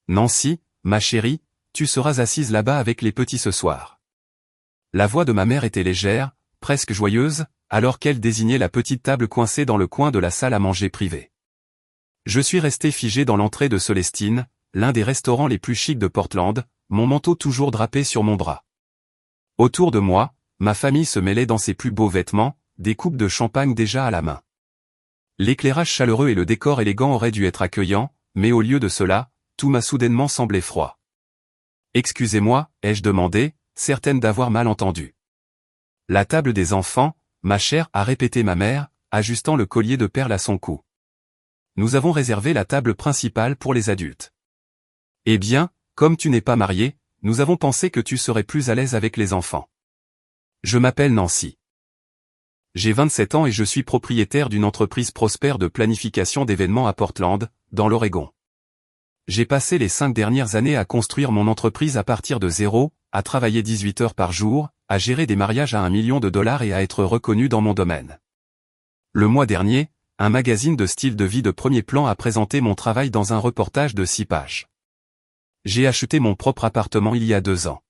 Nancy, ma chérie, tu seras assise là-bas avec les petits ce soir. La voix de ma mère était légère, presque joyeuse, alors qu'elle désignait la petite table coincée dans le coin de la salle à manger privée. Je suis resté figé dans l'entrée de Célestine, l'un des restaurants les plus chics de Portland, mon manteau toujours drapé sur mon bras. Autour de moi, ma famille se mêlait dans ses plus beaux vêtements, des coupes de champagne déjà à la main. L'éclairage chaleureux et le décor élégant auraient dû être accueillants, mais au lieu de cela, tout m'a soudainement semblé froid. « Excusez-moi » ai-je demandé, certaine d'avoir mal entendu. « La table des enfants, ma chère » a répété ma mère, ajustant le collier de perles à son cou. « Nous avons réservé la table principale pour les adultes. » « Eh bien, comme tu n'es pas mariée, nous avons pensé que tu serais plus à l'aise avec les enfants. Je m'appelle Nancy. J'ai 27 ans et je suis propriétaire d'une entreprise prospère de planification d'événements à Portland, dans l'Oregon. J'ai passé les 5 dernières années à construire mon entreprise à partir de zéro, à travailler 18 heures par jour, à gérer des mariages à $1 million et à être reconnu dans mon domaine. Le mois dernier, un magazine de style de vie de premier plan a présenté mon travail dans un reportage de 6 pages. J'ai acheté mon propre appartement il y a 2 ans.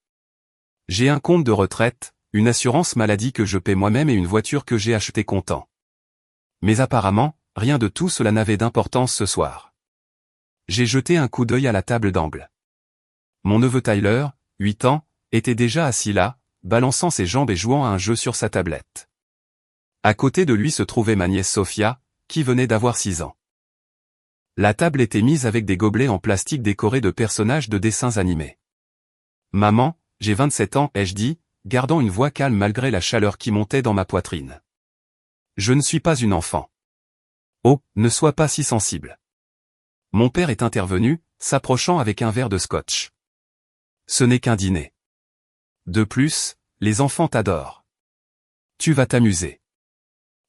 J'ai un compte de retraite, une assurance maladie que je paie moi-même et une voiture que j'ai achetée comptant. Mais apparemment, rien de tout cela n'avait d'importance ce soir. J'ai jeté un coup d'œil à la table d'angle. Mon neveu Tyler, 8 ans, était déjà assis là, balançant ses jambes et jouant à un jeu sur sa tablette. À côté de lui se trouvait ma nièce Sophia, qui venait d'avoir 6 ans. La table était mise avec des gobelets en plastique décorés de personnages de dessins animés. « Maman, j'ai 27 ans » ai-je dit, gardant une voix calme malgré la chaleur qui montait dans ma poitrine. « Je ne suis pas une enfant. »« Oh, ne sois pas si sensible. » Mon père est intervenu, s'approchant avec un verre de scotch. « Ce n'est qu'un dîner. De plus, les enfants t'adorent. Tu vas t'amuser. »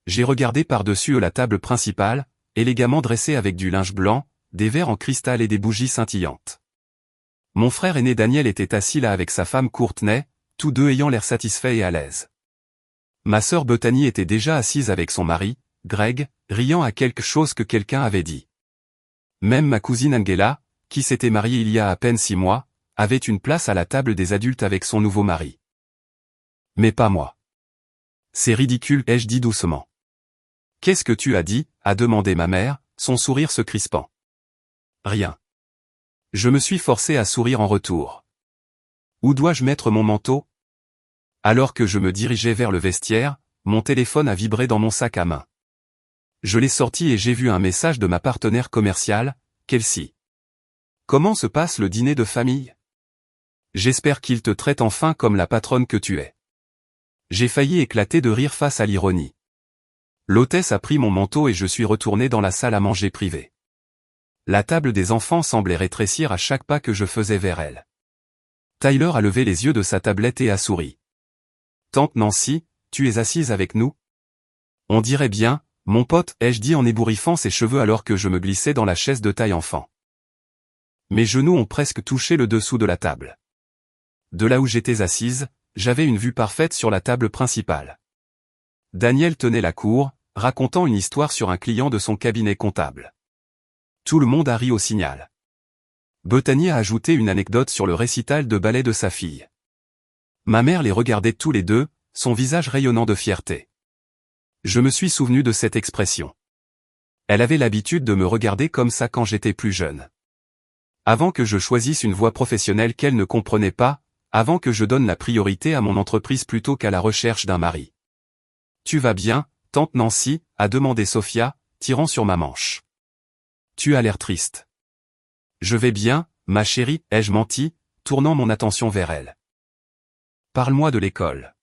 J'ai regardé par-dessus la table principale, élégamment dressée avec du linge blanc, des verres en cristal et des bougies scintillantes. Mon frère aîné Daniel était assis là avec sa femme Courtney, tous deux ayant l'air satisfaits et à l'aise. Ma sœur Bethany était déjà assise avec son mari, Greg, riant à quelque chose que quelqu'un avait dit. Même ma cousine Angela, qui s'était mariée il y a à peine 6 mois, avait une place à la table des adultes avec son nouveau mari. Mais pas moi. C'est ridicule, ai-je dit doucement. Qu'est-ce que tu as dit ? A demandé ma mère, son sourire se crispant. Rien. Je me suis forcé à sourire en retour. Où dois-je mettre mon manteau ? Alors que je me dirigeais vers le vestiaire, mon téléphone a vibré dans mon sac à main. Je l'ai sorti et j'ai vu un message de ma partenaire commerciale, Kelsey. Comment se passe le dîner de famille ? J'espère qu'il te traite enfin comme la patronne que tu es. J'ai failli éclater de rire face à l'ironie. L'hôtesse a pris mon manteau et je suis retourné dans la salle à manger privée. La table des enfants semblait rétrécir à chaque pas que je faisais vers elle. Tyler a levé les yeux de sa tablette et a souri. « Tante Nancy, tu es assise avec nous ? » On dirait bien, mon pote, ai-je dit en ébouriffant ses cheveux alors que je me glissais dans la chaise de taille enfant. Mes genoux ont presque touché le dessous de la table. De là où j'étais assise, j'avais une vue parfaite sur la table principale. Daniel tenait la cour, racontant une histoire sur un client de son cabinet comptable. Tout le monde a ri au signal. Bethany a ajouté une anecdote sur le récital de ballet de sa fille. Ma mère les regardait tous les deux, son visage rayonnant de fierté. Je me suis souvenu de cette expression. Elle avait l'habitude de me regarder comme ça quand j'étais plus jeune. Avant que je choisisse une voie professionnelle qu'elle ne comprenait pas, avant que je donne la priorité à mon entreprise plutôt qu'à la recherche d'un mari. « Tu vas bien, tante Nancy ?» a demandé Sophia, tirant sur ma manche. « Tu as l'air triste. »« Je vais bien, ma chérie » ai-je menti, tournant mon attention vers elle. « Parle-moi de l'école. »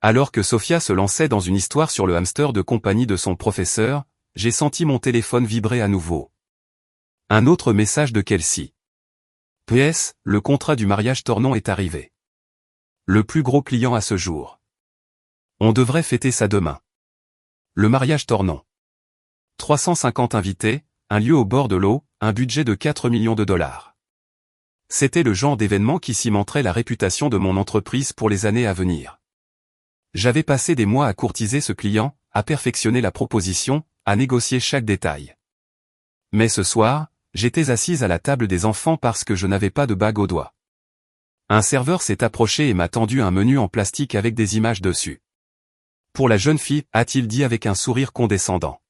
Alors que Sophia se lançait dans une histoire sur le hamster de compagnie de son professeur, j'ai senti mon téléphone vibrer à nouveau. Un autre message de Kelsey. PS, le contrat du mariage Tornon est arrivé. Le plus gros client à ce jour. On devrait fêter ça demain. Le mariage Tornon. 350 invités, un lieu au bord de l'eau, un budget de $4 millions. C'était le genre d'événement qui cimenterait la réputation de mon entreprise pour les années à venir. J'avais passé des mois à courtiser ce client, à perfectionner la proposition, à négocier chaque détail. Mais ce soir, j'étais assise à la table des enfants parce que je n'avais pas de bague au doigt. Un serveur s'est approché et m'a tendu un menu en plastique avec des images dessus. Pour la jeune fille, a-t-il dit avec un sourire condescendant.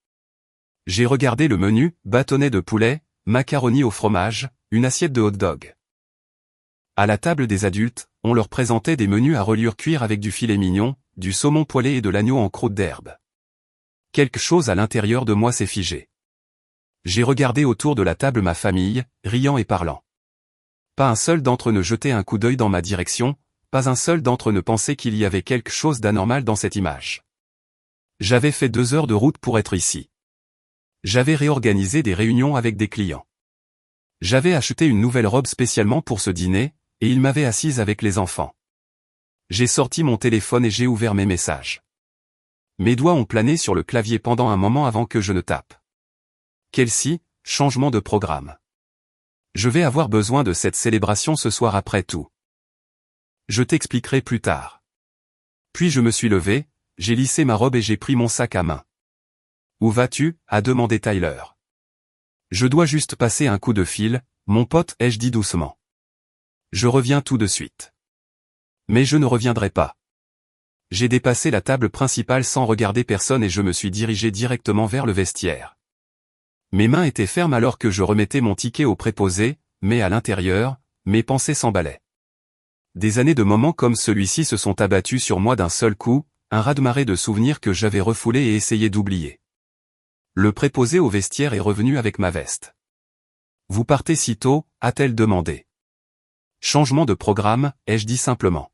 J'ai regardé le menu, bâtonnet de poulet, macaroni au fromage, une assiette de hot-dog. À la table des adultes, on leur présentait des menus à reliure cuir avec du filet mignon, du saumon poêlé et de l'agneau en croûte d'herbe. Quelque chose à l'intérieur de moi s'est figé. J'ai regardé autour de la table ma famille, riant et parlant. Pas un seul d'entre eux ne jetait un coup d'œil dans ma direction, pas un seul d'entre eux ne pensait qu'il y avait quelque chose d'anormal dans cette image. J'avais fait 2 heures de route pour être ici. J'avais réorganisé des réunions avec des clients. J'avais acheté une nouvelle robe spécialement pour ce dîner, et il m'avait assise avec les enfants. J'ai sorti mon téléphone et j'ai ouvert mes messages. Mes doigts ont plané sur le clavier pendant un moment avant que je ne tape. Kelsey, changement de programme. Je vais avoir besoin de cette célébration ce soir après tout. Je t'expliquerai plus tard. Puis je me suis levé, j'ai lissé ma robe et j'ai pris mon sac à main. Où vas-tu? A demandé Tyler. Je dois juste passer un coup de fil, mon pote, ai-je dit doucement. Je reviens tout de suite. Mais je ne reviendrai pas. J'ai dépassé la table principale sans regarder personne et je me suis dirigé directement vers le vestiaire. Mes mains étaient fermes alors que je remettais mon ticket au préposé, mais à l'intérieur, mes pensées s'emballaient. Des années de moments comme celui-ci se sont abattus sur moi d'un seul coup, un raz-de-marée de souvenirs que j'avais refoulés et essayé d'oublier. Le préposé au vestiaire est revenu avec ma veste. « Vous partez si tôt ?» a-t-elle demandé. « Changement de programme » ai-je dit simplement.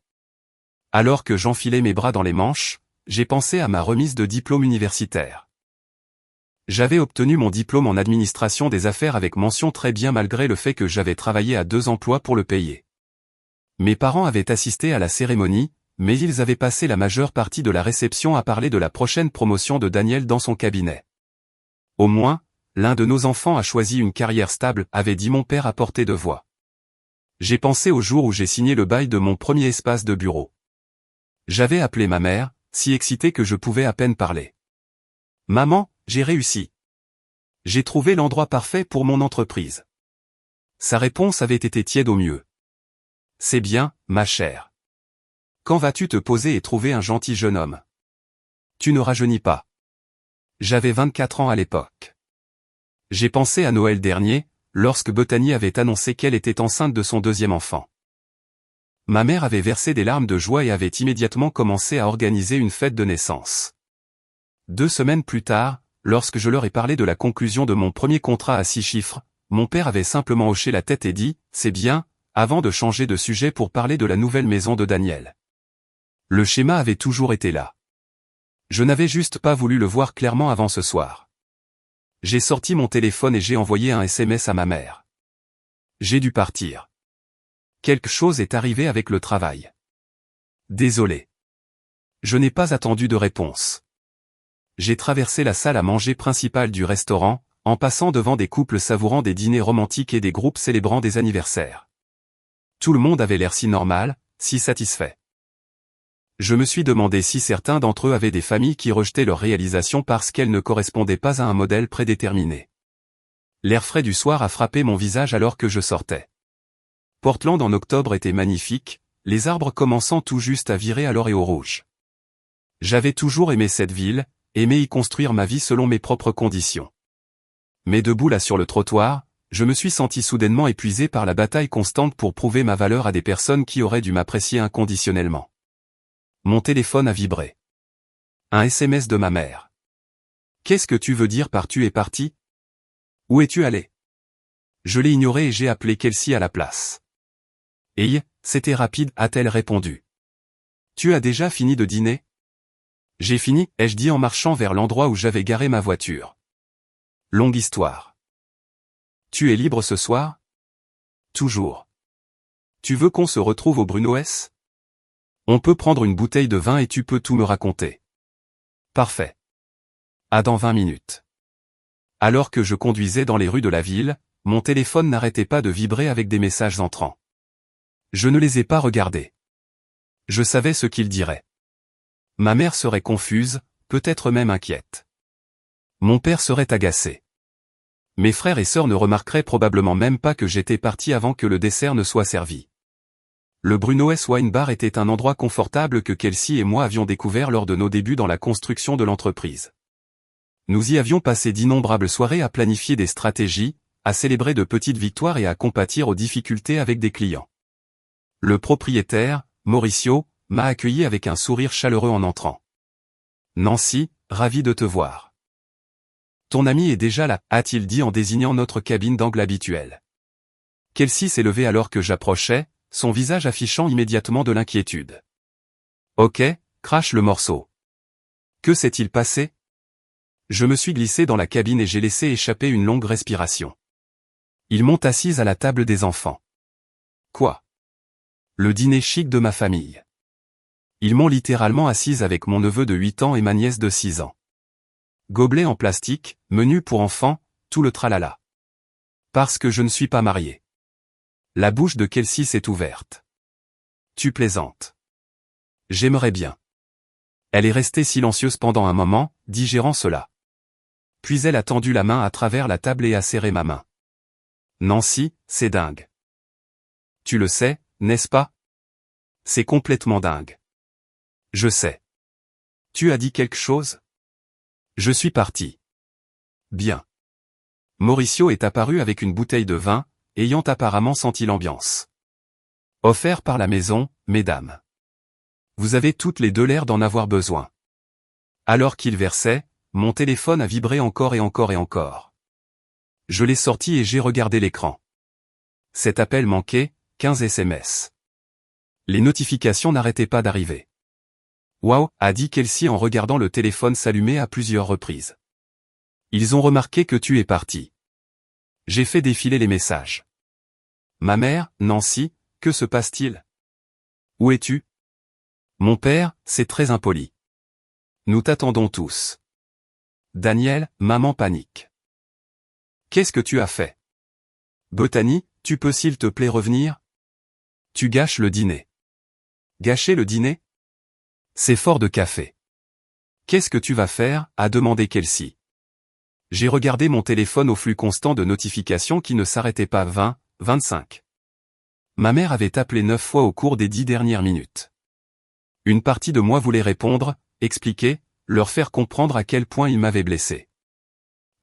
Alors que j'enfilais mes bras dans les manches, j'ai pensé à ma remise de diplôme universitaire. J'avais obtenu mon diplôme en administration des affaires avec mention très bien malgré le fait que j'avais travaillé à 2 emplois pour le payer. Mes parents avaient assisté à la cérémonie, mais ils avaient passé la majeure partie de la réception à parler de la prochaine promotion de Daniel dans son cabinet. Au moins, l'un de nos enfants a choisi une carrière stable, avait dit mon père à portée de voix. J'ai pensé au jour où j'ai signé le bail de mon premier espace de bureau. J'avais appelé ma mère, si excitée que je pouvais à peine parler. « Maman, j'ai réussi. J'ai trouvé l'endroit parfait pour mon entreprise. » Sa réponse avait été tiède au mieux. « C'est bien, ma chère. Quand vas-tu te poser et trouver un gentil jeune homme? Tu ne rajeunis pas. » J'avais 24 ans à l'époque. J'ai pensé à Noël dernier, lorsque Bethany avait annoncé qu'elle était enceinte de son 2e enfant. Ma mère avait versé des larmes de joie et avait immédiatement commencé à organiser une fête de naissance. 2 semaines plus tard, lorsque je leur ai parlé de la conclusion de mon premier contrat à 6 chiffres, mon père avait simplement hoché la tête et dit « C'est bien », avant de changer de sujet pour parler de la nouvelle maison de Daniel. Le schéma avait toujours été là. Je n'avais juste pas voulu le voir clairement avant ce soir. J'ai sorti mon téléphone et j'ai envoyé un SMS à ma mère. J'ai dû partir. Quelque chose est arrivé avec le travail. Désolé. Je n'ai pas attendu de réponse. J'ai traversé la salle à manger principale du restaurant, en passant devant des couples savourant des dîners romantiques et des groupes célébrant des anniversaires. Tout le monde avait l'air si normal, si satisfait. Je me suis demandé si certains d'entre eux avaient des familles qui rejetaient leur réalisation parce qu'elles ne correspondaient pas à un modèle prédéterminé. L'air frais du soir a frappé mon visage alors que je sortais. Portland en octobre était magnifique, les arbres commençant tout juste à virer à l'or et au rouge. J'avais toujours aimé cette ville, aimé y construire ma vie selon mes propres conditions. Mais debout là sur le trottoir, je me suis senti soudainement épuisé par la bataille constante pour prouver ma valeur à des personnes qui auraient dû m'apprécier inconditionnellement. Mon téléphone a vibré. Un SMS de ma mère. « Qu'est-ce que tu veux dire par tu es parti? Où es-tu allé ?» Je l'ai ignoré et j'ai appelé Kelsey à la place. « Hey, c'était rapide » a-t-elle répondu. « Tu as déjà fini de dîner? » « J'ai fini » ai-je dit en marchant vers l'endroit où j'avais garé ma voiture. Longue histoire. « Tu es libre ce soir? » Toujours. « Tu veux qu'on se retrouve au Brunoès? On peut prendre une bouteille de vin et tu peux tout me raconter. » Parfait. À dans 20 minutes. Alors que je conduisais dans les rues de la ville, mon téléphone n'arrêtait pas de vibrer avec des messages entrants. Je ne les ai pas regardés. Je savais ce qu'ils diraient. Ma mère serait confuse, peut-être même inquiète. Mon père serait agacé. Mes frères et sœurs ne remarqueraient probablement même pas que j'étais parti avant que le dessert ne soit servi. Le Bruno's Wine Bar était un endroit confortable que Kelsey et moi avions découvert lors de nos débuts dans la construction de l'entreprise. Nous y avions passé d'innombrables soirées à planifier des stratégies, à célébrer de petites victoires et à compatir aux difficultés avec des clients. Le propriétaire, Mauricio, m'a accueilli avec un sourire chaleureux en entrant. « Nancy, ravi de te voir. Ton ami est déjà là, a-t-il dit en désignant notre cabine d'angle habituelle. Kelsey s'est levé alors que j'approchais, son visage affichant immédiatement de l'inquiétude. « Ok, crache le morceau. Que s'est-il passé ?» Je me suis glissé dans la cabine et j'ai laissé échapper une longue respiration. Ils m'ont assise à la table des enfants. Quoi? Le dîner chic de ma famille. Ils m'ont littéralement assise avec mon neveu de 8 ans et ma nièce de 6 ans. Gobelet en plastique, menu pour enfants, tout le tralala. Parce que je ne suis pas marié. La bouche de Kelsey s'est ouverte. Tu plaisantes. J'aimerais bien. Elle est restée silencieuse pendant un moment, digérant cela. Puis elle a tendu la main à travers la table et a serré ma main. Nancy, c'est dingue. Tu le sais, n'est-ce pas? C'est complètement dingue. Je sais. Tu as dit quelque chose? Je suis parti. Bien. Mauricio est apparu avec une bouteille de vin, ayant apparemment senti l'ambiance. Offert par la maison, mesdames. Vous avez toutes les deux l'air d'en avoir besoin. Alors qu'il versait, mon téléphone a vibré encore et encore et encore. Je l'ai sorti et j'ai regardé l'écran. Cet appel manqué, 15 SMS. Les notifications n'arrêtaient pas d'arriver. Waouh, a dit Kelsey en regardant le téléphone s'allumer à plusieurs reprises. Ils ont remarqué que tu es parti. J'ai fait défiler les messages. Ma mère, Nancy, que se passe-t-il? Où es-tu? Mon père, c'est très impoli. Nous t'attendons tous. Daniel, maman panique. Qu'est-ce que tu as fait? Bethany, tu peux s'il te plaît revenir? Tu gâches le dîner. Gâcher le dîner? C'est fort de café. Qu'est-ce que tu vas faire? A demandé Kelsey. J'ai regardé mon téléphone au flux constant de notifications qui ne s'arrêtait pas 20, 25. Ma mère avait appelé 9 fois au cours des 10 dernières minutes. Une partie de moi voulait répondre, expliquer, leur faire comprendre à quel point ils m'avaient blessé.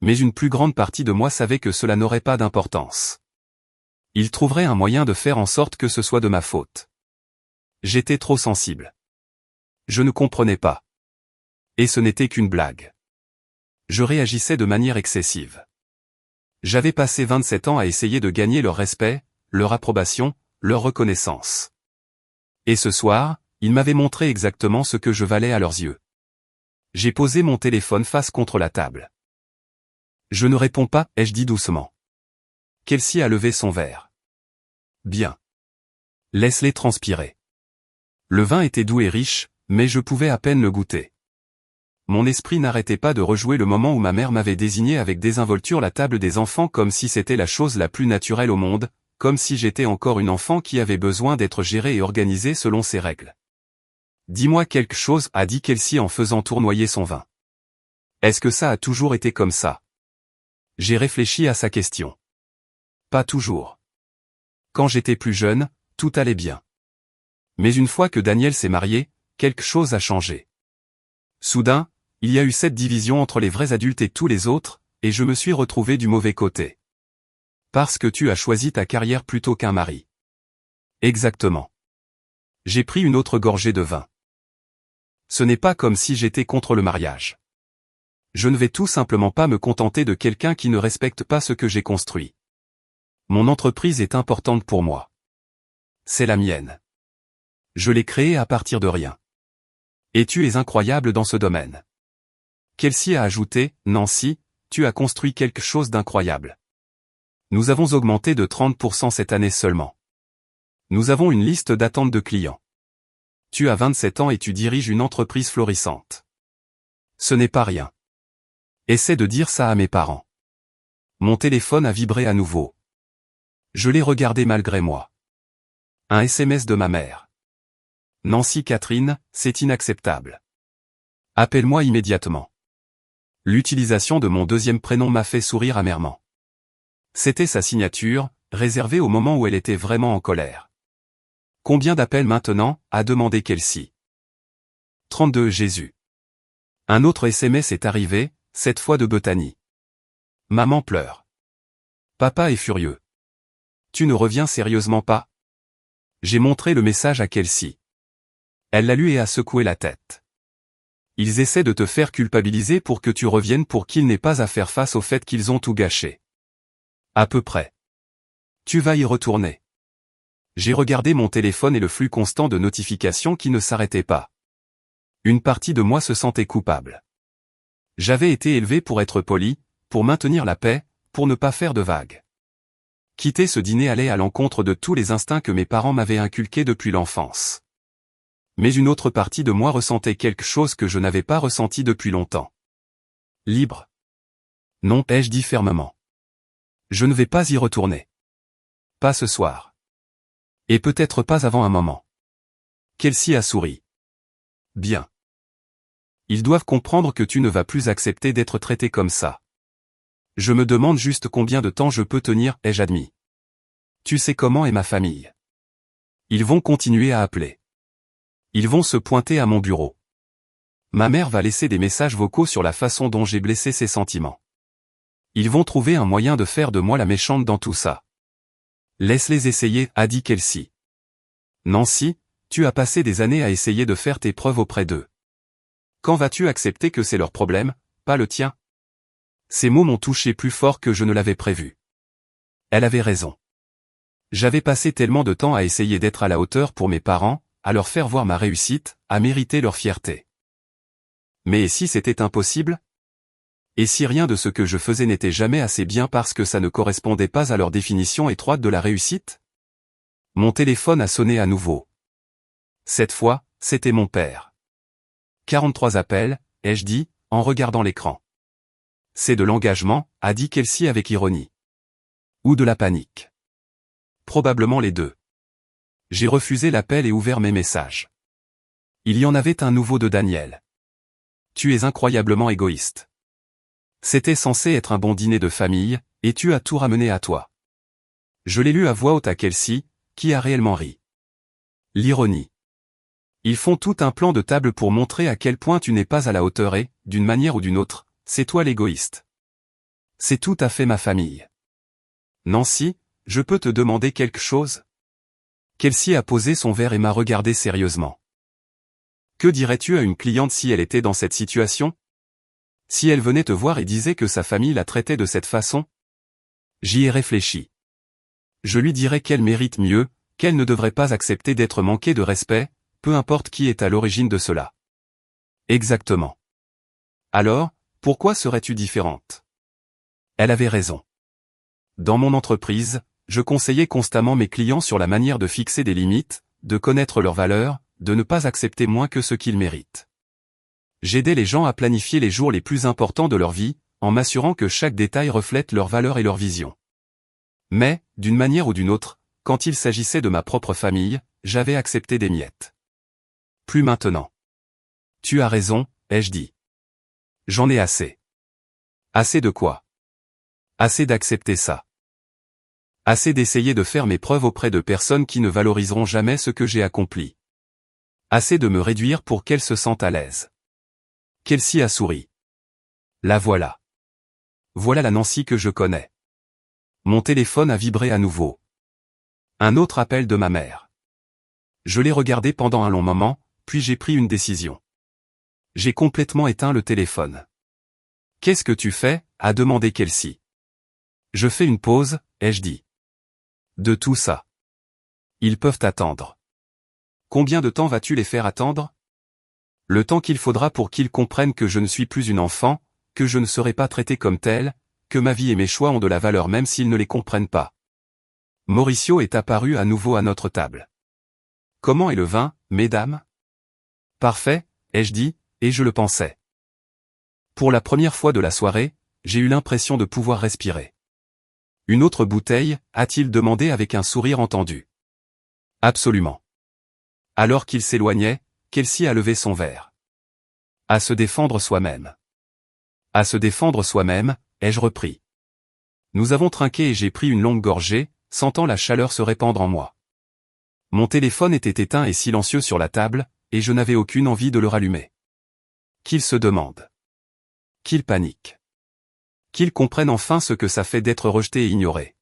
Mais une plus grande partie de moi savait que cela n'aurait pas d'importance. Ils trouveraient un moyen de faire en sorte que ce soit de ma faute. J'étais trop sensible. Je ne comprenais pas. Et ce n'était qu'une blague. Je réagissais de manière excessive. J'avais passé 27 ans à essayer de gagner leur respect, leur approbation, leur reconnaissance. Et ce soir, ils m'avaient montré exactement ce que je valais à leurs yeux. J'ai posé mon téléphone face contre la table. Je ne réponds pas, ai-je dit doucement. Kelsey a levé son verre. Bien. Laisse-les transpirer. Le vin était doux et riche, mais je pouvais à peine le goûter. Mon esprit n'arrêtait pas de rejouer le moment où ma mère m'avait désigné avec désinvolture la table des enfants comme si c'était la chose la plus naturelle au monde, comme si j'étais encore une enfant qui avait besoin d'être gérée et organisée selon ses règles. Dis-moi quelque chose, a dit Kelsey en faisant tournoyer son vin. Est-ce que ça a toujours été comme ça? J'ai réfléchi à sa question. Pas toujours. Quand j'étais plus jeune, tout allait bien. Mais une fois que Daniel s'est marié, quelque chose a changé. Soudain, il y a eu cette division entre les vrais adultes et tous les autres, et je me suis retrouvé du mauvais côté. Parce que tu as choisi ta carrière plutôt qu'un mari. Exactement. J'ai pris une autre gorgée de vin. Ce n'est pas comme si j'étais contre le mariage. Je ne vais tout simplement pas me contenter de quelqu'un qui ne respecte pas ce que j'ai construit. Mon entreprise est importante pour moi. C'est la mienne. Je l'ai créée à partir de rien. Et tu es incroyable dans ce domaine. Kelsey a ajouté, Nancy, tu as construit quelque chose d'incroyable. Nous avons augmenté de 30% cette année seulement. Nous avons une liste d'attente de clients. Tu as 27 ans et tu diriges une entreprise florissante. Ce n'est pas rien. Essaie de dire ça à mes parents. Mon téléphone a vibré à nouveau. Je l'ai regardé malgré moi. Un SMS de ma mère. Nancy Catherine, c'est inacceptable. Appelle-moi immédiatement. L'utilisation de mon deuxième prénom m'a fait sourire amèrement. C'était sa signature, réservée au moment où elle était vraiment en colère. Combien d'appels maintenant, a demandé Kelsey. 32 Jésus. Un autre SMS est arrivé, cette fois de Bethany. Maman pleure. Papa est furieux. Tu ne reviens sérieusement pas? J'ai montré le message à Kelsey. Elle l'a lu et a secoué la tête. Ils essaient de te faire culpabiliser pour que tu reviennes pour qu'ils n'aient pas à faire face au fait qu'ils ont tout gâché. À peu près. Tu vas y retourner. J'ai regardé mon téléphone et le flux constant de notifications qui ne s'arrêtait pas. Une partie de moi se sentait coupable. J'avais été élevé pour être poli, pour maintenir la paix, pour ne pas faire de vagues. Quitter ce dîner allait à l'encontre de tous les instincts que mes parents m'avaient inculqués depuis l'enfance. Mais une autre partie de moi ressentait quelque chose que je n'avais pas ressenti depuis longtemps. Libre. Non, ai-je dit fermement. Je ne vais pas y retourner. Pas ce soir. Et peut-être pas avant un moment. Kelsey a souri. Bien. Ils doivent comprendre que tu ne vas plus accepter d'être traité comme ça. Je me demande juste combien de temps je peux tenir, ai-je admis. Tu sais comment est ma famille. Ils vont continuer à appeler. Ils vont se pointer à mon bureau. Ma mère va laisser des messages vocaux sur la façon dont j'ai blessé ses sentiments. Ils vont trouver un moyen de faire de moi la méchante dans tout ça. Laisse-les essayer, a dit Kelsey. Nancy, tu as passé des années à essayer de faire tes preuves auprès d'eux. Quand vas-tu accepter que c'est leur problème, pas le tien? Ces mots m'ont touché plus fort que je ne l'avais prévu. Elle avait raison. J'avais passé tellement de temps à essayer d'être à la hauteur pour mes parents, à leur faire voir ma réussite, à mériter leur fierté. Mais et si c'était impossible? Et si rien de ce que je faisais n'était jamais assez bien parce que ça ne correspondait pas à leur définition étroite de la réussite? Mon téléphone a sonné à nouveau. Cette fois, c'était mon père. 43 appels, ai-je dit, en regardant l'écran. C'est de l'engagement, a dit Kelsey avec ironie. Ou de la panique. Probablement les deux. J'ai refusé l'appel et ouvert mes messages. Il y en avait un nouveau de Daniel. Tu es incroyablement égoïste. C'était censé être un bon dîner de famille, et tu as tout ramené à toi. Je l'ai lu à voix haute à Kelsey, qui a réellement ri. L'ironie. Ils font tout un plan de table pour montrer à quel point tu n'es pas à la hauteur et, d'une manière ou d'une autre, c'est toi l'égoïste. C'est tout à fait ma famille. Nancy, je peux te demander quelque chose? Kelsey a posé son verre et m'a regardé sérieusement. Que dirais-tu à une cliente si elle était dans cette situation? Si elle venait te voir et disait que sa famille la traitait de cette façon? J'y ai réfléchi. Je lui dirais qu'elle mérite mieux, qu'elle ne devrait pas accepter d'être manquée de respect, peu importe qui est à l'origine de cela. Exactement. Alors, pourquoi serais-tu différente? Elle avait raison. Dans mon entreprise, je conseillais constamment mes clients sur la manière de fixer des limites, de connaître leurs valeurs, de ne pas accepter moins que ce qu'ils méritent. J'aidais les gens à planifier les jours les plus importants de leur vie, en m'assurant que chaque détail reflète leurs valeurs et leur vision. Mais, d'une manière ou d'une autre, quand il s'agissait de ma propre famille, j'avais accepté des miettes. Plus maintenant. Tu as raison, ai-je dit. J'en ai assez. Assez de quoi? Assez d'accepter ça. Assez d'essayer de faire mes preuves auprès de personnes qui ne valoriseront jamais ce que j'ai accompli. Assez de me réduire pour qu'elles se sentent à l'aise. Kelsey a souri. La voilà. Voilà la Nancy que je connais. Mon téléphone a vibré à nouveau. Un autre appel de ma mère. Je l'ai regardé pendant un long moment, puis j'ai pris une décision. J'ai complètement éteint le téléphone. Qu'est-ce que tu fais? A demandé Kelsey. Je fais une pause, ai-je dit. De tout ça. Ils peuvent attendre. Combien de temps vas-tu les faire attendre? Le temps qu'il faudra pour qu'ils comprennent que je ne suis plus une enfant, que je ne serai pas traité comme tel, que ma vie et mes choix ont de la valeur même s'ils ne les comprennent pas. Mauricio est apparu à nouveau à notre table. Comment est le vin, mesdames? Parfait, ai-je dit, et je le pensais. Pour la première fois de la soirée, j'ai eu l'impression de pouvoir respirer. Une autre bouteille, a-t-il demandé avec un sourire entendu. Absolument. Alors qu'il s'éloignait, Kelsey a levé son verre. À se défendre soi-même. À se défendre soi-même, ai-je repris. Nous avons trinqué et j'ai pris une longue gorgée, sentant la chaleur se répandre en moi. Mon téléphone était éteint et silencieux sur la table, et je n'avais aucune envie de le rallumer. Qu'il se demande. Qu'il panique. Qu'il comprenne enfin ce que ça fait d'être rejeté et ignoré.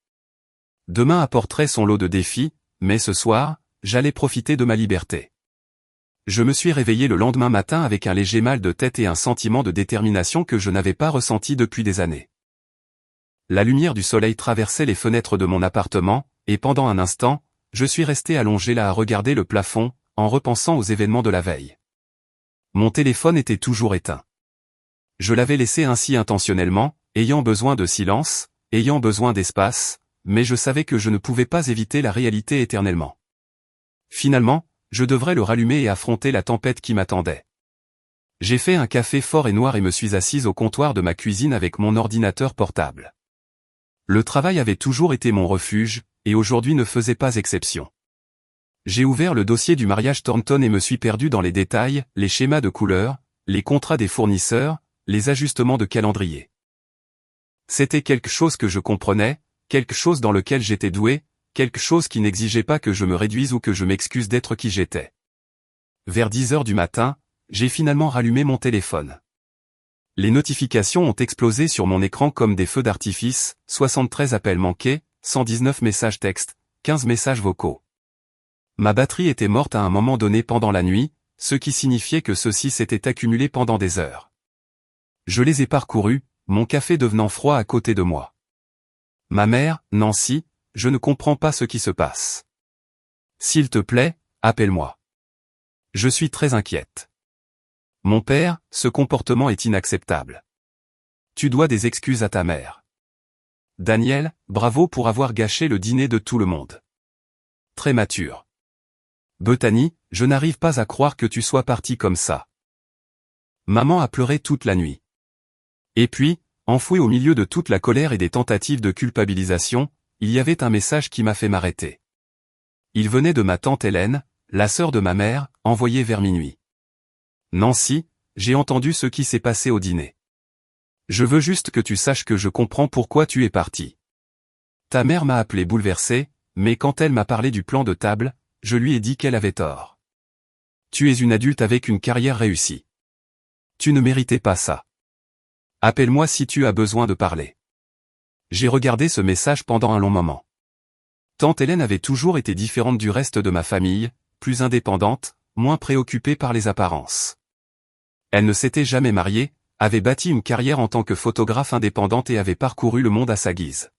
Demain apporterait son lot de défis, mais ce soir, j'allais profiter de ma liberté. Je me suis réveillé le lendemain matin avec un léger mal de tête et un sentiment de détermination que je n'avais pas ressenti depuis des années. La lumière du soleil traversait les fenêtres de mon appartement, et pendant un instant, je suis resté allongé là à regarder le plafond, en repensant aux événements de la veille. Mon téléphone était toujours éteint. Je l'avais laissé ainsi intentionnellement, ayant besoin de silence, ayant besoin d'espace, mais je savais que je ne pouvais pas éviter la réalité éternellement. Finalement, je devrais le rallumer et affronter la tempête qui m'attendait. J'ai fait un café fort et noir et me suis assise au comptoir de ma cuisine avec mon ordinateur portable. Le travail avait toujours été mon refuge, et aujourd'hui ne faisait pas exception. J'ai ouvert le dossier du mariage Thornton et me suis perdu dans les détails, les schémas de couleurs, les contrats des fournisseurs, les ajustements de calendrier. C'était quelque chose que je comprenais, quelque chose dans lequel j'étais doué, quelque chose qui n'exigeait pas que je me réduise ou que je m'excuse d'être qui j'étais. Vers 10 heures du matin, j'ai finalement rallumé mon téléphone. Les notifications ont explosé sur mon écran comme des feux d'artifice, 73 appels manqués, 119 messages textes, 15 messages vocaux. Ma batterie était morte à un moment donné pendant la nuit, ce qui signifiait que ceux-ci s'étaient accumulés pendant des heures. Je les ai parcourus, mon café devenant froid à côté de moi. Ma mère, Nancy, je ne comprends pas ce qui se passe. S'il te plaît, appelle-moi. Je suis très inquiète. Mon père, ce comportement est inacceptable. Tu dois des excuses à ta mère. Daniel, bravo pour avoir gâché le dîner de tout le monde. Très mature. Bethany, je n'arrive pas à croire que tu sois partie comme ça. Maman a pleuré toute la nuit. Et puis, enfoui au milieu de toute la colère et des tentatives de culpabilisation, il y avait un message qui m'a fait m'arrêter. Il venait de ma tante Hélène, la sœur de ma mère, envoyé vers minuit. Nancy, j'ai entendu ce qui s'est passé au dîner. Je veux juste que tu saches que je comprends pourquoi tu es parti. Ta mère m'a appelé bouleversé, mais quand elle m'a parlé du plan de table, je lui ai dit qu'elle avait tort. Tu es une adulte avec une carrière réussie. Tu ne méritais pas ça. Appelle-moi si tu as besoin de parler. J'ai regardé ce message pendant un long moment. Tante Hélène avait toujours été différente du reste de ma famille, plus indépendante, moins préoccupée par les apparences. Elle ne s'était jamais mariée, avait bâti une carrière en tant que photographe indépendante et avait parcouru le monde à sa guise.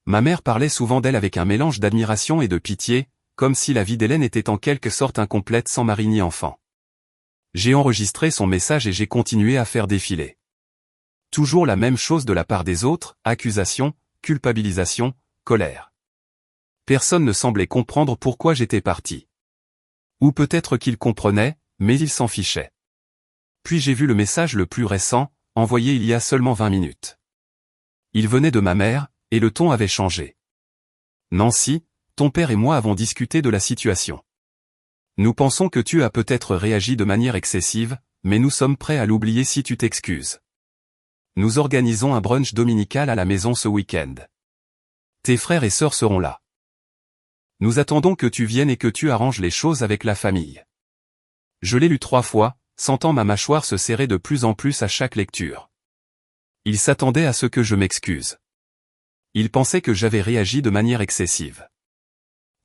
Ma mère parlait souvent d'elle avec un mélange d'admiration et de pitié, comme si la vie d'Hélène était en quelque sorte incomplète sans mari ni enfant. J'ai enregistré son message et j'ai continué à faire défiler. Toujours la même chose de la part des autres, accusation, culpabilisation, colère. Personne ne semblait comprendre pourquoi j'étais parti. Ou peut-être qu'il comprenait, mais il s'en fichait. Puis j'ai vu le message le plus récent, envoyé il y a seulement 20 minutes. Il venait de ma mère, et le ton avait changé. Nancy, ton père et moi avons discuté de la situation. Nous pensons que tu as peut-être réagi de manière excessive, mais nous sommes prêts à l'oublier si tu t'excuses. Nous organisons un brunch dominical à la maison ce week-end. Tes frères et sœurs seront là. Nous attendons que tu viennes et que tu arranges les choses avec la famille. Je l'ai lu 3 fois, sentant ma mâchoire se serrer de plus en plus à chaque lecture. Ils s'attendaient à ce que je m'excuse. Ils pensaient que j'avais réagi de manière excessive.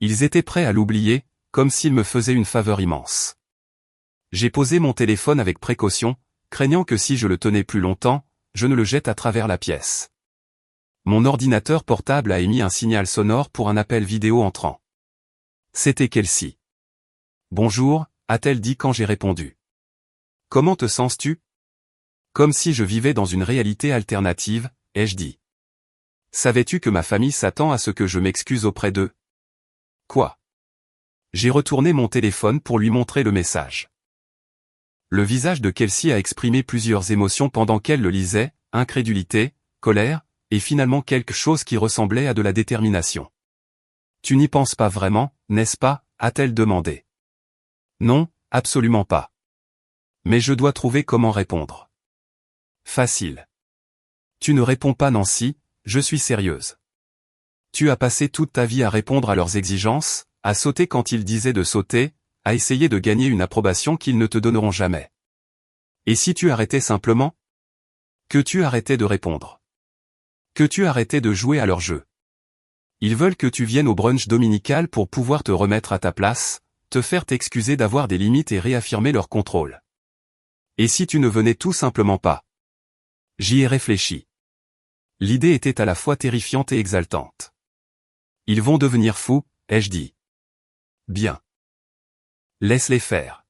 Ils étaient prêts à l'oublier, comme s'ils me faisaient une faveur immense. J'ai posé mon téléphone avec précaution, craignant que si je le tenais plus longtemps, je ne le jette à travers la pièce. Mon ordinateur portable a émis un signal sonore pour un appel vidéo entrant. C'était Kelsey. Bonjour, a-t-elle dit quand j'ai répondu. Comment te sens-tu? Comme si je vivais dans une réalité alternative, ai-je dit. Savais-tu que ma famille s'attend à ce que je m'excuse auprès d'eux? Quoi? J'ai retourné mon téléphone pour lui montrer le message. Le visage de Kelsey a exprimé plusieurs émotions pendant qu'elle le lisait, incrédulité, colère, et finalement quelque chose qui ressemblait à de la détermination. Tu n'y penses pas vraiment, n'est-ce pas, a-t-elle demandé. Non, absolument pas. Mais je dois trouver comment répondre. Facile. Tu ne réponds pas Nancy, je suis sérieuse. Tu as passé toute ta vie à répondre à leurs exigences, à sauter quand ils disaient de sauter, à essayer de gagner une approbation qu'ils ne te donneront jamais. Et si tu arrêtais simplement? Que tu arrêtais de répondre. Que tu arrêtais de jouer à leur jeu. Ils veulent que tu viennes au brunch dominical pour pouvoir te remettre à ta place, te faire t'excuser d'avoir des limites et réaffirmer leur contrôle. Et si tu ne venais tout simplement pas? J'y ai réfléchi. L'idée était à la fois terrifiante et exaltante. Ils vont devenir fous, ai-je dit. Bien. Laisse-les faire.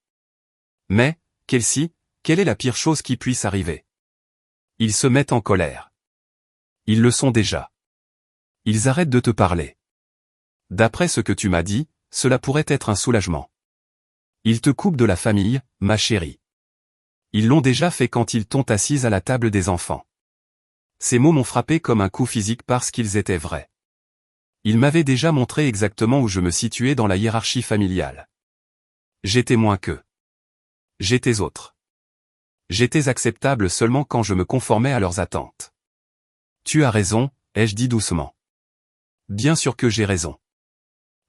Mais, Kelsey, quelle est la pire chose qui puisse arriver? Ils se mettent en colère. Ils le sont déjà. Ils arrêtent de te parler. D'après ce que tu m'as dit, cela pourrait être un soulagement. Ils te coupent de la famille, ma chérie. Ils l'ont déjà fait quand ils t'ont assise à la table des enfants. Ces mots m'ont frappé comme un coup physique parce qu'ils étaient vrais. Ils m'avaient déjà montré exactement où je me situais dans la hiérarchie familiale. J'étais moins qu'eux. J'étais autre. J'étais acceptable seulement quand je me conformais à leurs attentes. Tu as raison, ai-je dit doucement. Bien sûr que j'ai raison.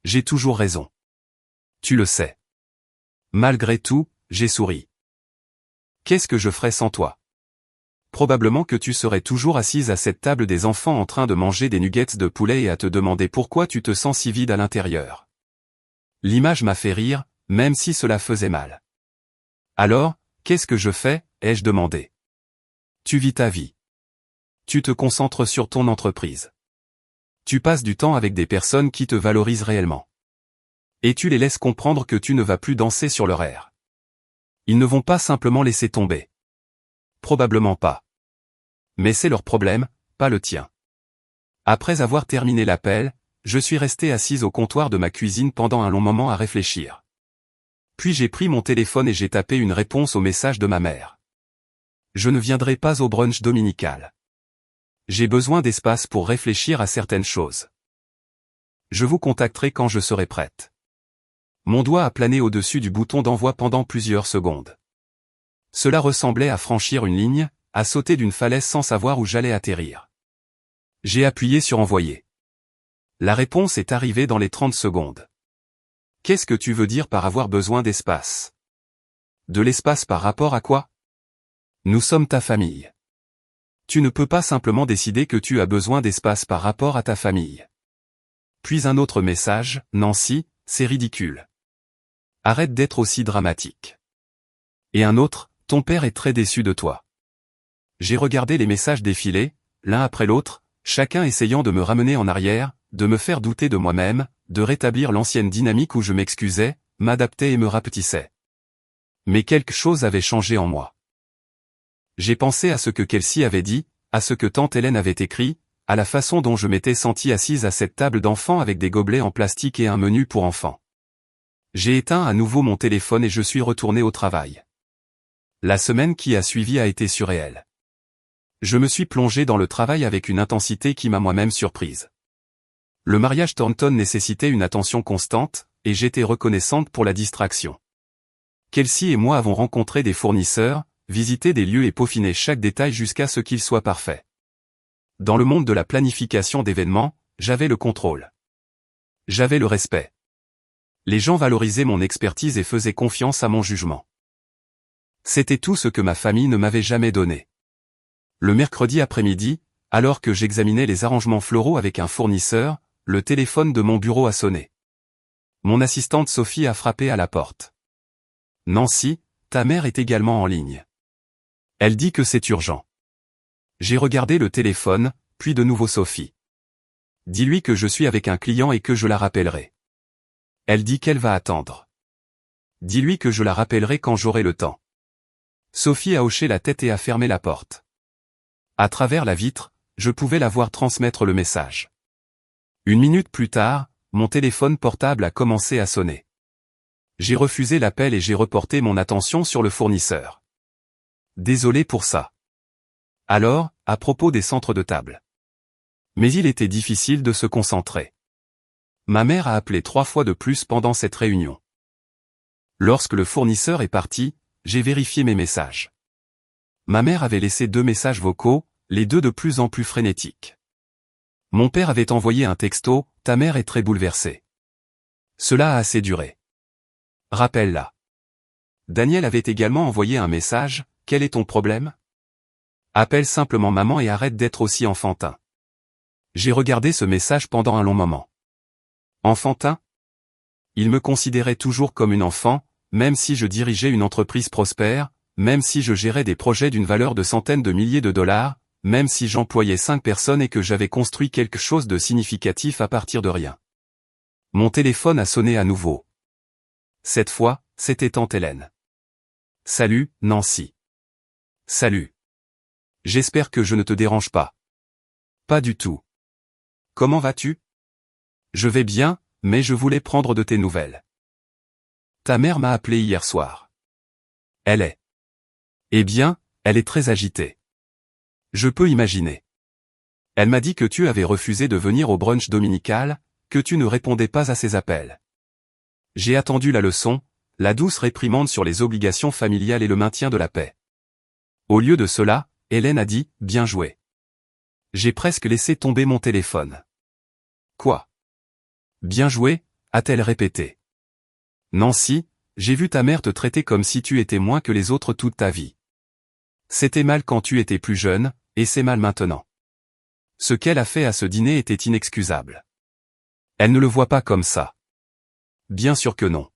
J'ai toujours raison. Tu le sais. Malgré tout, j'ai souri. Qu'est-ce que je ferais sans toi? Probablement que tu serais toujours assise à cette table des enfants en train de manger des nuggets de poulet et à te demander pourquoi tu te sens si vide à l'intérieur. L'image m'a fait rire, même si cela faisait mal. Alors, qu'est-ce que je fais, ai-je demandé. Tu vis ta vie. Tu te concentres sur ton entreprise. Tu passes du temps avec des personnes qui te valorisent réellement. Et tu les laisses comprendre que tu ne vas plus danser sur leur air. Ils ne vont pas simplement laisser tomber. Probablement pas. Mais c'est leur problème, pas le tien. Après avoir terminé l'appel, je suis restée assise au comptoir de ma cuisine pendant un long moment à réfléchir. Puis j'ai pris mon téléphone et j'ai tapé une réponse au message de ma mère. Je ne viendrai pas au brunch dominical. J'ai besoin d'espace pour réfléchir à certaines choses. Je vous contacterai quand je serai prête. Mon doigt a plané au-dessus du bouton d'envoi pendant plusieurs secondes. Cela ressemblait à franchir une ligne, à sauter d'une falaise sans savoir où j'allais atterrir. J'ai appuyé sur envoyer. La réponse est arrivée dans les 30 secondes. Qu'est-ce que tu veux dire par avoir besoin d'espace? De l'espace par rapport à quoi? Nous sommes ta famille. Tu ne peux pas simplement décider que tu as besoin d'espace par rapport à ta famille. Puis un autre message, Nancy, c'est ridicule. Arrête d'être aussi dramatique. Et un autre, ton père est très déçu de toi. J'ai regardé les messages défiler, l'un après l'autre, chacun essayant de me ramener en arrière, de me faire douter de moi-même, de rétablir l'ancienne dynamique où je m'excusais, m'adaptais et me rapetissais. Mais quelque chose avait changé en moi. J'ai pensé à ce que Kelsey avait dit, à ce que tante Hélène avait écrit, à la façon dont je m'étais sentie assise à cette table d'enfants avec des gobelets en plastique et un menu pour enfants. J'ai éteint à nouveau mon téléphone et je suis retourné au travail. La semaine qui a suivi a été surréelle. Je me suis plongé dans le travail avec une intensité qui m'a moi-même surprise. Le mariage Thornton nécessitait une attention constante, et j'étais reconnaissante pour la distraction. Kelsey et moi avons rencontré des fournisseurs, visité des lieux et peaufiné chaque détail jusqu'à ce qu'il soit parfait. Dans le monde de la planification d'événements, j'avais le contrôle. J'avais le respect. Les gens valorisaient mon expertise et faisaient confiance à mon jugement. C'était tout ce que ma famille ne m'avait jamais donné. Le mercredi après-midi, alors que j'examinais les arrangements floraux avec un fournisseur, le téléphone de mon bureau a sonné. Mon assistante Sophie a frappé à la porte. Nancy, ta mère est également en ligne. Elle dit que c'est urgent. J'ai regardé le téléphone, puis de nouveau Sophie. Dis-lui que je suis avec un client et que je la rappellerai. Elle dit qu'elle va attendre. Dis-lui que je la rappellerai quand j'aurai le temps. Sophie a hoché la tête et a fermé la porte. À travers la vitre, je pouvais la voir transmettre le message. 1 minute plus tard, mon téléphone portable a commencé à sonner. J'ai refusé l'appel et j'ai reporté mon attention sur le fournisseur. Désolé pour ça. Alors, à propos des centres de table. Mais il était difficile de se concentrer. Ma mère a appelé 3 fois de plus pendant cette réunion. Lorsque le fournisseur est parti, j'ai vérifié mes messages. Ma mère avait laissé 2 messages vocaux, les deux de plus en plus frénétiques. Mon père avait envoyé un texto, ta mère est très bouleversée. Cela a assez duré. Rappelle-la. Daniel avait également envoyé un message, quel est ton problème? Appelle simplement maman et arrête d'être aussi enfantin. J'ai regardé ce message pendant un long moment. Enfantin? Il me considérait toujours comme une enfant, même si je dirigeais une entreprise prospère, même si je gérais des projets d'une valeur de centaines de milliers de dollars, même si j'employais 5 personnes et que j'avais construit quelque chose de significatif à partir de rien. Mon téléphone a sonné à nouveau. Cette fois, c'était tante Hélène. Salut, Nancy. Salut. J'espère que je ne te dérange pas. Pas du tout. Comment vas-tu? Je vais bien, mais je voulais prendre de tes nouvelles. Ta mère m'a appelé hier soir. Elle est. Eh bien, elle est très agitée. Je peux imaginer. Elle m'a dit que tu avais refusé de venir au brunch dominical, que tu ne répondais pas à ses appels. J'ai attendu la leçon, la douce réprimande sur les obligations familiales et le maintien de la paix. Au lieu de cela, Hélène a dit, bien joué. J'ai presque laissé tomber mon téléphone. Quoi? Bien joué, a-t-elle répété. Nancy, j'ai vu ta mère te traiter comme si tu étais moins que les autres toute ta vie. C'était mal quand tu étais plus jeune, et c'est mal maintenant. Ce qu'elle a fait à ce dîner était inexcusable. Elle ne le voit pas comme ça. Bien sûr que non.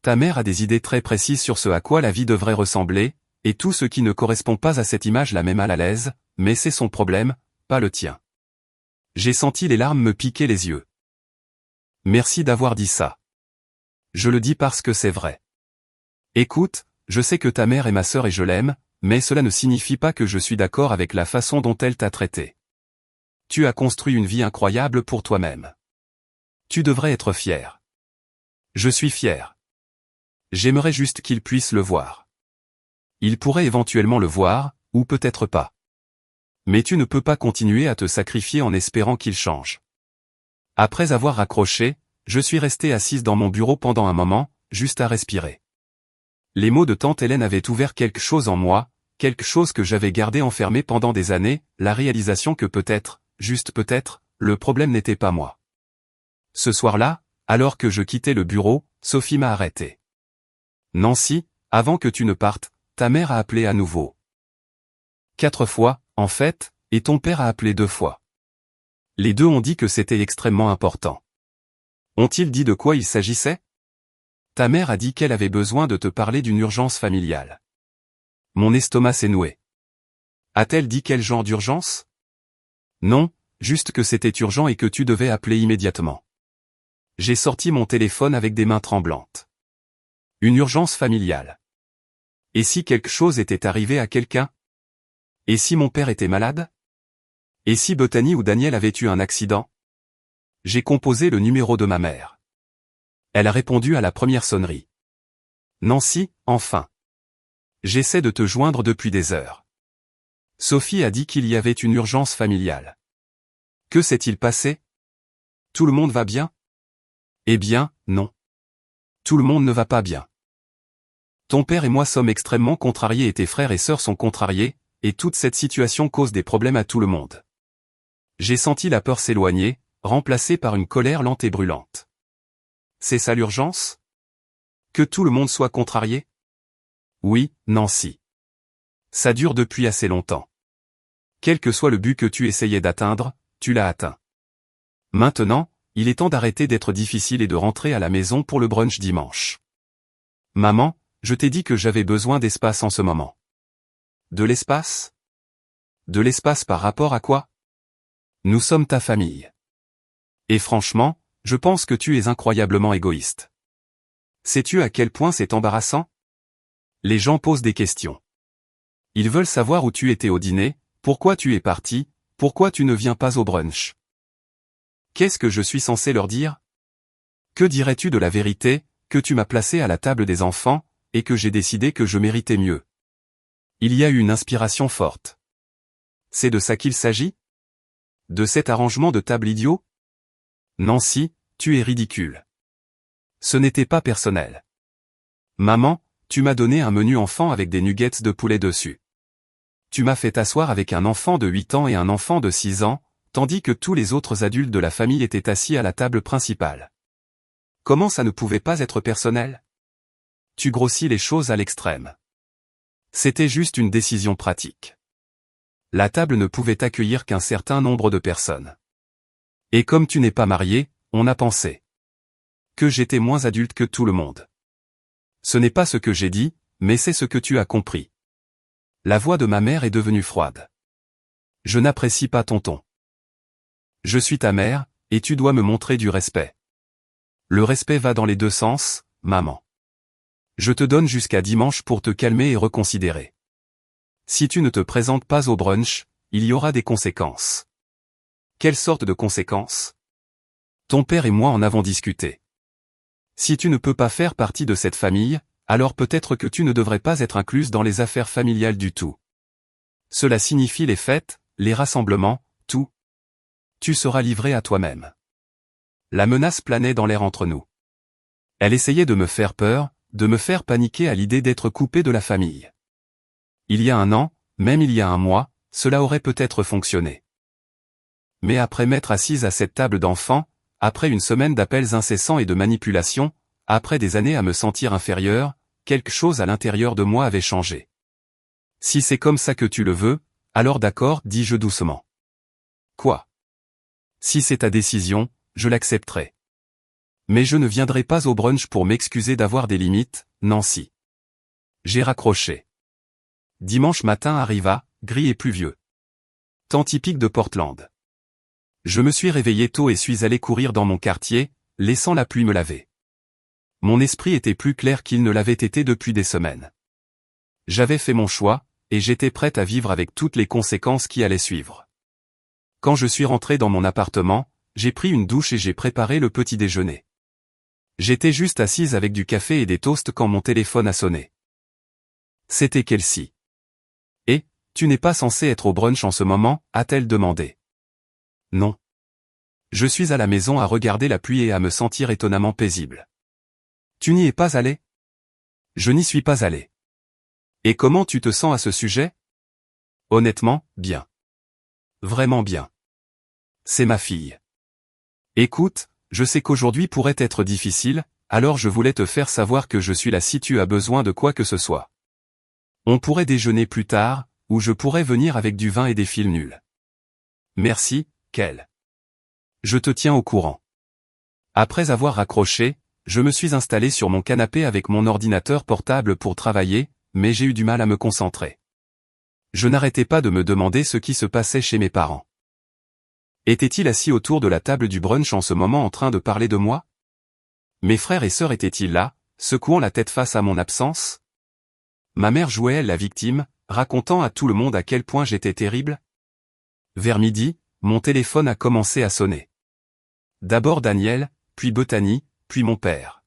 Ta mère a des idées très précises sur ce à quoi la vie devrait ressembler, et tout ce qui ne correspond pas à cette image la met mal à l'aise, mais c'est son problème, pas le tien. J'ai senti les larmes me piquer les yeux. Merci d'avoir dit ça. Je le dis parce que c'est vrai. Écoute, je sais que ta mère est ma sœur et je l'aime, mais cela ne signifie pas que je suis d'accord avec la façon dont elle t'a traité. Tu as construit une vie incroyable pour toi-même. Tu devrais être fier. Je suis fier. J'aimerais juste qu'il puisse le voir. Il pourrait éventuellement le voir, ou peut-être pas. Mais tu ne peux pas continuer à te sacrifier en espérant qu'il change. Après avoir raccroché, je suis resté assise dans mon bureau pendant un moment, juste à respirer. Les mots de tante Hélène avaient ouvert quelque chose en moi, quelque chose que j'avais gardé enfermé pendant des années, la réalisation que peut-être, juste peut-être, le problème n'était pas moi. Ce soir-là, alors que je quittais le bureau, Sophie m'a arrêté. Nancy, avant que tu ne partes, ta mère a appelé à nouveau. 4 fois, en fait, et ton père a appelé 2 fois. Les deux ont dit que c'était extrêmement important. Ont-ils dit de quoi il s'agissait? Ta mère a dit qu'elle avait besoin de te parler d'une urgence familiale. Mon estomac s'est noué. A-t-elle dit quel genre d'urgence? Non, juste que c'était urgent et que tu devais appeler immédiatement. J'ai sorti mon téléphone avec des mains tremblantes. Une urgence familiale. Et si quelque chose était arrivé à quelqu'un? Et si mon père était malade? Et si Bethany ou Daniel avaient eu un accident? J'ai composé le numéro de ma mère. Elle a répondu à la première sonnerie. Nancy, enfin. J'essaie de te joindre depuis des heures. Sophie a dit qu'il y avait une urgence familiale. Que s'est-il passé? Tout le monde va bien? Eh bien, non. Tout le monde ne va pas bien. Ton père et moi sommes extrêmement contrariés et tes frères et sœurs sont contrariés, et toute cette situation cause des problèmes à tout le monde. J'ai senti la peur s'éloigner, remplacée par une colère lente et brûlante. C'est ça l'urgence? Que tout le monde soit contrarié? Oui, Nancy. Ça dure depuis assez longtemps. Quel que soit le but que tu essayais d'atteindre, tu l'as atteint. Maintenant, il est temps d'arrêter d'être difficile et de rentrer à la maison pour le brunch dimanche. Maman, je t'ai dit que j'avais besoin d'espace en ce moment. De l'espace? De l'espace par rapport à quoi? Nous sommes ta famille. Et franchement, je pense que tu es incroyablement égoïste. Sais-tu à quel point c'est embarrassant? Les gens posent des questions. Ils veulent savoir où tu étais au dîner, pourquoi tu es parti, pourquoi tu ne viens pas au brunch. Qu'est-ce que je suis censé leur dire? Que dirais-tu de la vérité, que tu m'as placé à la table des enfants, et que j'ai décidé que je méritais mieux? Il y a eu une inspiration forte. C'est de ça qu'il s'agit? De cet arrangement de table idiot? Nancy, tu es ridicule. Ce n'était pas personnel. Maman, tu m'as donné un menu enfant avec des nuggets de poulet dessus. Tu m'as fait t'asseoir avec un enfant de 8 ans et un enfant de 6 ans, tandis que tous les autres adultes de la famille étaient assis à la table principale. Comment ça ne pouvait pas être personnel? Tu grossis les choses à l'extrême. C'était juste une décision pratique. La table ne pouvait accueillir qu'un certain nombre de personnes. Et comme tu n'es pas marié, on a pensé que j'étais moins adulte que tout le monde. Ce n'est pas ce que j'ai dit, mais c'est ce que tu as compris. La voix de ma mère est devenue froide. Je n'apprécie pas ton ton. Je suis ta mère, et tu dois me montrer du respect. Le respect va dans les deux sens, maman. Je te donne jusqu'à dimanche pour te calmer et reconsidérer. Si tu ne te présentes pas au brunch, il y aura des conséquences. Quelle sorte de conséquences? Ton père et moi en avons discuté. Si tu ne peux pas faire partie de cette famille, alors peut-être que tu ne devrais pas être incluse dans les affaires familiales du tout. Cela signifie les fêtes, les rassemblements, tout. Tu seras livré à toi-même. La menace planait dans l'air entre nous. Elle essayait de me faire peur, de me faire paniquer à l'idée d'être coupé de la famille. Il y a un an, même il y a un mois, cela aurait peut-être fonctionné. Mais après m'être assise à cette table d'enfants, après une semaine d'appels incessants et de manipulations, après des années à me sentir inférieur, quelque chose à l'intérieur de moi avait changé. Si c'est comme ça que tu le veux, alors d'accord, dis-je doucement. Quoi? Si c'est ta décision, je l'accepterai. Mais je ne viendrai pas au brunch pour m'excuser d'avoir des limites, Nancy. J'ai raccroché. Dimanche matin arriva, gris et pluvieux. Temps typique de Portland. Je me suis réveillé tôt et suis allé courir dans mon quartier, laissant la pluie me laver. Mon esprit était plus clair qu'il ne l'avait été depuis des semaines. J'avais fait mon choix, et j'étais prête à vivre avec toutes les conséquences qui allaient suivre. Quand je suis rentré dans mon appartement, j'ai pris une douche et j'ai préparé le petit déjeuner. J'étais juste assise avec du café et des toasts quand mon téléphone a sonné. C'était Kelsey. « Et, tu n'es pas censé être au brunch en ce moment ?» a-t-elle demandé. Non. Je suis à la maison à regarder la pluie et à me sentir étonnamment paisible. Tu n'y es pas allé? Je n'y suis pas allé. Et comment tu te sens à ce sujet? Honnêtement, bien. Vraiment bien. C'est ma fille. Écoute, je sais qu'aujourd'hui pourrait être difficile, alors je voulais te faire savoir que je suis là si tu as besoin de quoi que ce soit. On pourrait déjeuner plus tard, ou je pourrais venir avec du vin et des fils nuls. Merci, Kel. Je te tiens au courant. Après avoir raccroché, je me suis installé sur mon canapé avec mon ordinateur portable pour travailler, mais j'ai eu du mal à me concentrer. Je n'arrêtais pas de me demander ce qui se passait chez mes parents. Étaient-ils assis autour de la table du brunch en ce moment en train de parler de moi? Mes frères et sœurs étaient-ils là, secouant la tête face à mon absence? Ma mère jouait elle la victime, racontant à tout le monde à quel point j'étais terrible? Vers midi, mon téléphone a commencé à sonner. D'abord Daniel, puis Bethany, puis mon père.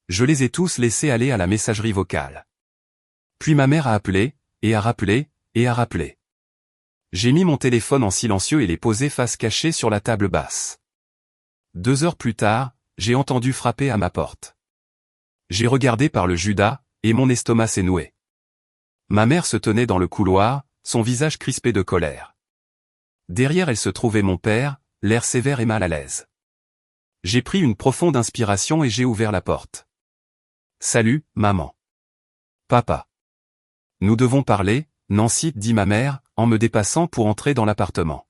Je les ai tous laissés aller à la messagerie vocale. Puis ma mère a appelé, et a rappelé, et a rappelé. J'ai mis mon téléphone en silencieux et l'ai posé face cachée sur la table basse. 2 heures plus tard, j'ai entendu frapper à ma porte. J'ai regardé par le Judas, et mon estomac s'est noué. Ma mère se tenait dans le couloir, son visage crispé de colère. Derrière elle se trouvait mon père, l'air sévère et mal à l'aise. J'ai pris une profonde inspiration et j'ai ouvert la porte. « Salut, maman. »« Papa. »« Nous devons parler, Nancy, » dit ma mère, en me dépassant pour entrer dans l'appartement.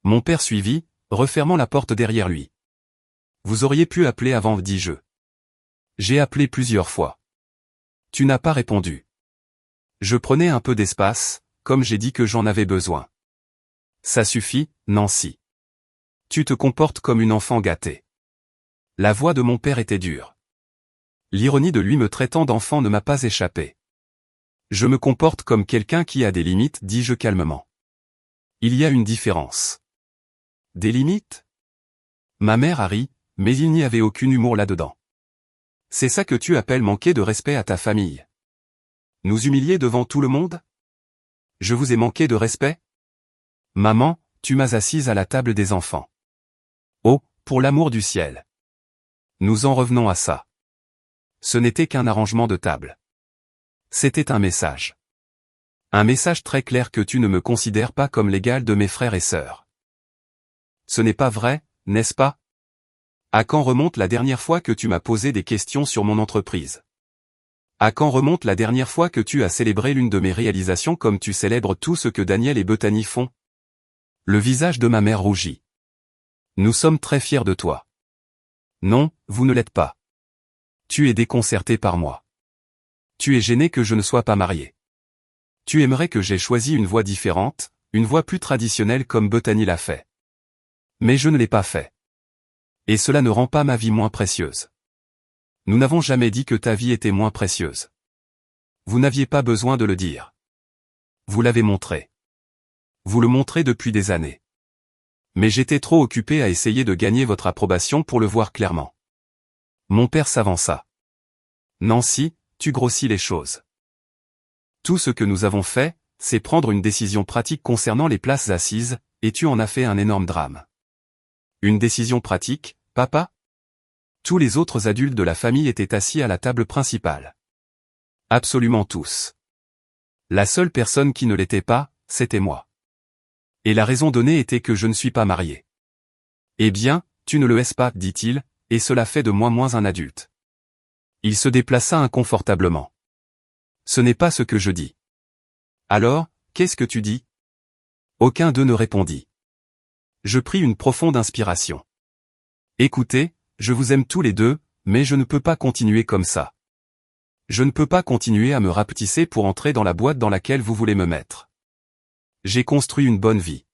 Mon père suivit, refermant la porte derrière lui. « Vous auriez pu appeler avant, dis-je. » J'ai appelé plusieurs fois. Tu n'as pas répondu. Je prenais un peu d'espace, comme j'ai dit que j'en avais besoin. Ça suffit, Nancy. Tu te comportes comme une enfant gâtée. La voix de mon père était dure. L'ironie de lui me traitant d'enfant ne m'a pas échappé. Je me comporte comme quelqu'un qui a des limites, dis-je calmement. Il y a une différence. Des limites? Ma mère a ri, mais il n'y avait aucun humour là-dedans. C'est ça que tu appelles manquer de respect à ta famille? Nous humilier devant tout le monde? Je vous ai manqué de respect? Maman, tu m'as assise à la table des enfants. Oh, pour l'amour du ciel. Nous en revenons à ça. Ce n'était qu'un arrangement de table. C'était un message. Un message très clair que tu ne me considères pas comme l'égal de mes frères et sœurs. Ce n'est pas vrai, n'est-ce pas? À quand remonte la dernière fois que tu m'as posé des questions sur mon entreprise? À quand remonte la dernière fois que tu as célébré l'une de mes réalisations comme tu célèbres tout ce que Daniel et Bethany font? Le visage de ma mère rougit. Nous sommes très fiers de toi. Non, vous ne l'êtes pas. Tu es déconcerté par moi. Tu es gêné que je ne sois pas marié. Tu aimerais que j'aie choisi une voie différente, une voie plus traditionnelle comme Bethany l'a fait. Mais je ne l'ai pas fait. Et cela ne rend pas ma vie moins précieuse. Nous n'avons jamais dit que ta vie était moins précieuse. Vous n'aviez pas besoin de le dire. Vous l'avez montré. Vous le montrez depuis des années. Mais j'étais trop occupé à essayer de gagner votre approbation pour le voir clairement. Mon père s'avança. Nancy, tu grossis les choses. Tout ce que nous avons fait, c'est prendre une décision pratique concernant les places assises, et tu en as fait un énorme drame. Une décision pratique, papa? Tous les autres adultes de la famille étaient assis à la table principale. Absolument tous. La seule personne qui ne l'était pas, c'était moi. Et la raison donnée était que je ne suis pas marié. Eh bien, tu ne le es pas, dit-il, et cela fait de moi moins un adulte. Il se déplaça inconfortablement. Ce n'est pas ce que je dis. Alors, qu'est-ce que tu dis? Aucun d'eux ne répondit. Je pris une profonde inspiration. Écoutez, je vous aime tous les deux, mais je ne peux pas continuer comme ça. Je ne peux pas continuer à me rapetisser pour entrer dans la boîte dans laquelle vous voulez me mettre. J'ai construit une bonne vie.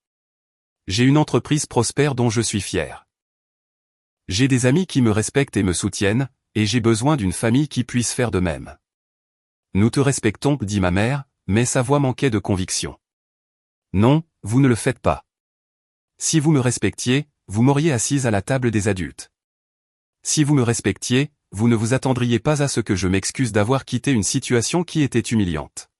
J'ai une entreprise prospère dont je suis fier. J'ai des amis qui me respectent et me soutiennent, et j'ai besoin d'une famille qui puisse faire de même. Nous te respectons, dit ma mère, mais sa voix manquait de conviction. Non, vous ne le faites pas. Si vous me respectiez, vous m'auriez assise à la table des adultes. Si vous me respectiez, vous ne vous attendriez pas à ce que je m'excuse d'avoir quitté une situation qui était humiliante.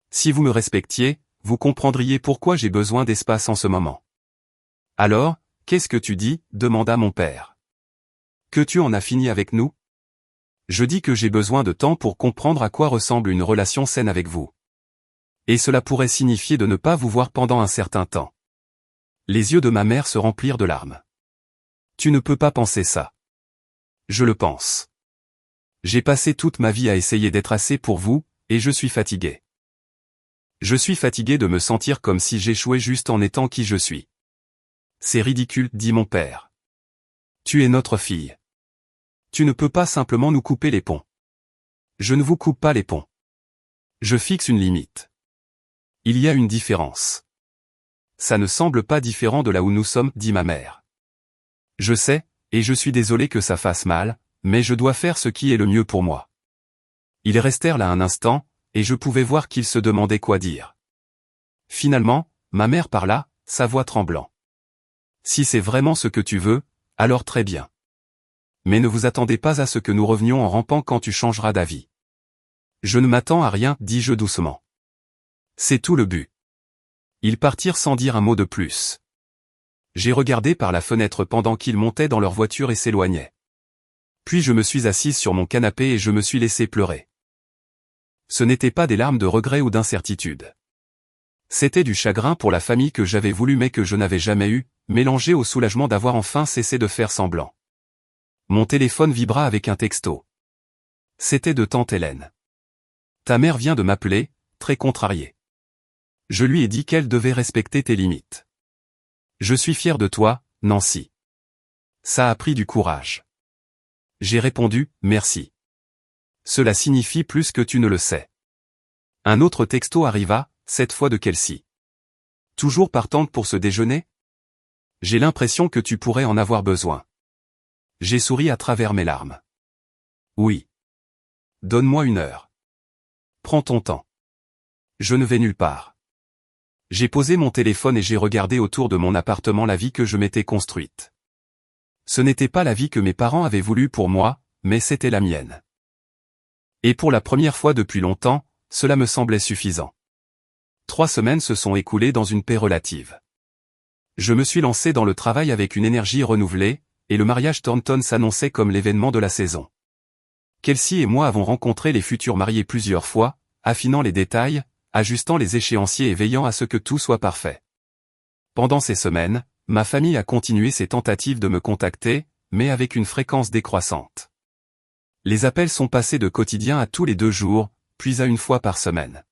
Si vous me respectiez, vous comprendriez pourquoi j'ai besoin d'espace en ce moment. Alors, qu'est-ce que tu dis? Demanda mon père. Que tu en as fini avec nous? Je dis que j'ai besoin de temps pour comprendre à quoi ressemble une relation saine avec vous. Et cela pourrait signifier de ne pas vous voir pendant un certain temps. Les yeux de ma mère se remplirent de larmes. Tu ne peux pas penser ça. Je le pense. J'ai passé toute ma vie à essayer d'être assez pour vous, et je suis fatigué. Je suis fatigué de me sentir comme si j'échouais juste en étant qui je suis. C'est ridicule, dit mon père. Tu es notre fille. Tu ne peux pas simplement nous couper les ponts. Je ne vous coupe pas les ponts. Je fixe une limite. Il y a une différence. Ça ne semble pas différent de là où nous sommes, dit ma mère. Je sais, et je suis désolé que ça fasse mal, mais je dois faire ce qui est le mieux pour moi. Ils restèrent là un instant, et je pouvais voir qu'ils se demandaient quoi dire. Finalement, ma mère parla, sa voix tremblant. Si c'est vraiment ce que tu veux, alors très bien. Mais ne vous attendez pas à ce que nous revenions en rampant quand tu changeras d'avis. Je ne m'attends à rien, dis-je doucement. C'est tout le but. Ils partirent sans dire un mot de plus. J'ai regardé par la fenêtre pendant qu'ils montaient dans leur voiture et s'éloignaient. Puis je me suis assise sur mon canapé et je me suis laissé pleurer. Ce n'étaient pas des larmes de regret ou d'incertitude. C'était du chagrin pour la famille que j'avais voulu mais que je n'avais jamais eu, mélangé au soulagement d'avoir enfin cessé de faire semblant. Mon téléphone vibra avec un texto. C'était de tante Hélène. Ta mère vient de m'appeler, très contrariée. Je lui ai dit qu'elle devait respecter tes limites. Je suis fier de toi, Nancy. Ça a pris du courage. J'ai répondu, merci. Cela signifie plus que tu ne le sais. Un autre texto arriva, cette fois de Kelsey. Toujours partante pour ce déjeuner? J'ai l'impression que tu pourrais en avoir besoin. J'ai souri à travers mes larmes. Oui. Donne-moi 1 heure. Prends ton temps. Je ne vais nulle part. J'ai posé mon téléphone et j'ai regardé autour de mon appartement la vie que je m'étais construite. Ce n'était pas la vie que mes parents avaient voulu pour moi, mais c'était la mienne. Et pour la première fois depuis longtemps, cela me semblait suffisant. 3 semaines se sont écoulées dans une paix relative. Je me suis lancé dans le travail avec une énergie renouvelée, et le mariage Thornton s'annonçait comme l'événement de la saison. Kelsey et moi avons rencontré les futurs mariés plusieurs fois, affinant les détails, ajustant les échéanciers et veillant à ce que tout soit parfait. Pendant ces semaines, ma famille a continué ses tentatives de me contacter, mais avec une fréquence décroissante. Les appels sont passés de quotidien à tous les 2 jours, puis à 1 fois par semaine.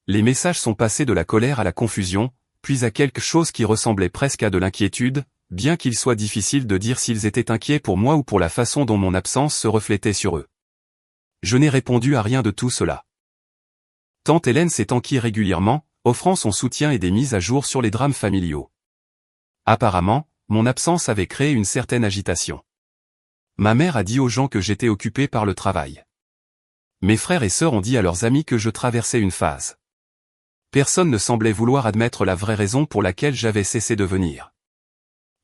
Les messages sont passés de la colère à la confusion, puis à quelque chose qui ressemblait presque à de l'inquiétude, bien qu'il soit difficile de dire s'ils étaient inquiets pour moi ou pour la façon dont mon absence se reflétait sur eux. Je n'ai répondu à rien de tout cela. Tante Hélène s'est enquise régulièrement, offrant son soutien et des mises à jour sur les drames familiaux. Apparemment, mon absence avait créé une certaine agitation. Ma mère a dit aux gens que j'étais occupé par le travail. Mes frères et sœurs ont dit à leurs amis que je traversais une phase. Personne ne semblait vouloir admettre la vraie raison pour laquelle j'avais cessé de venir.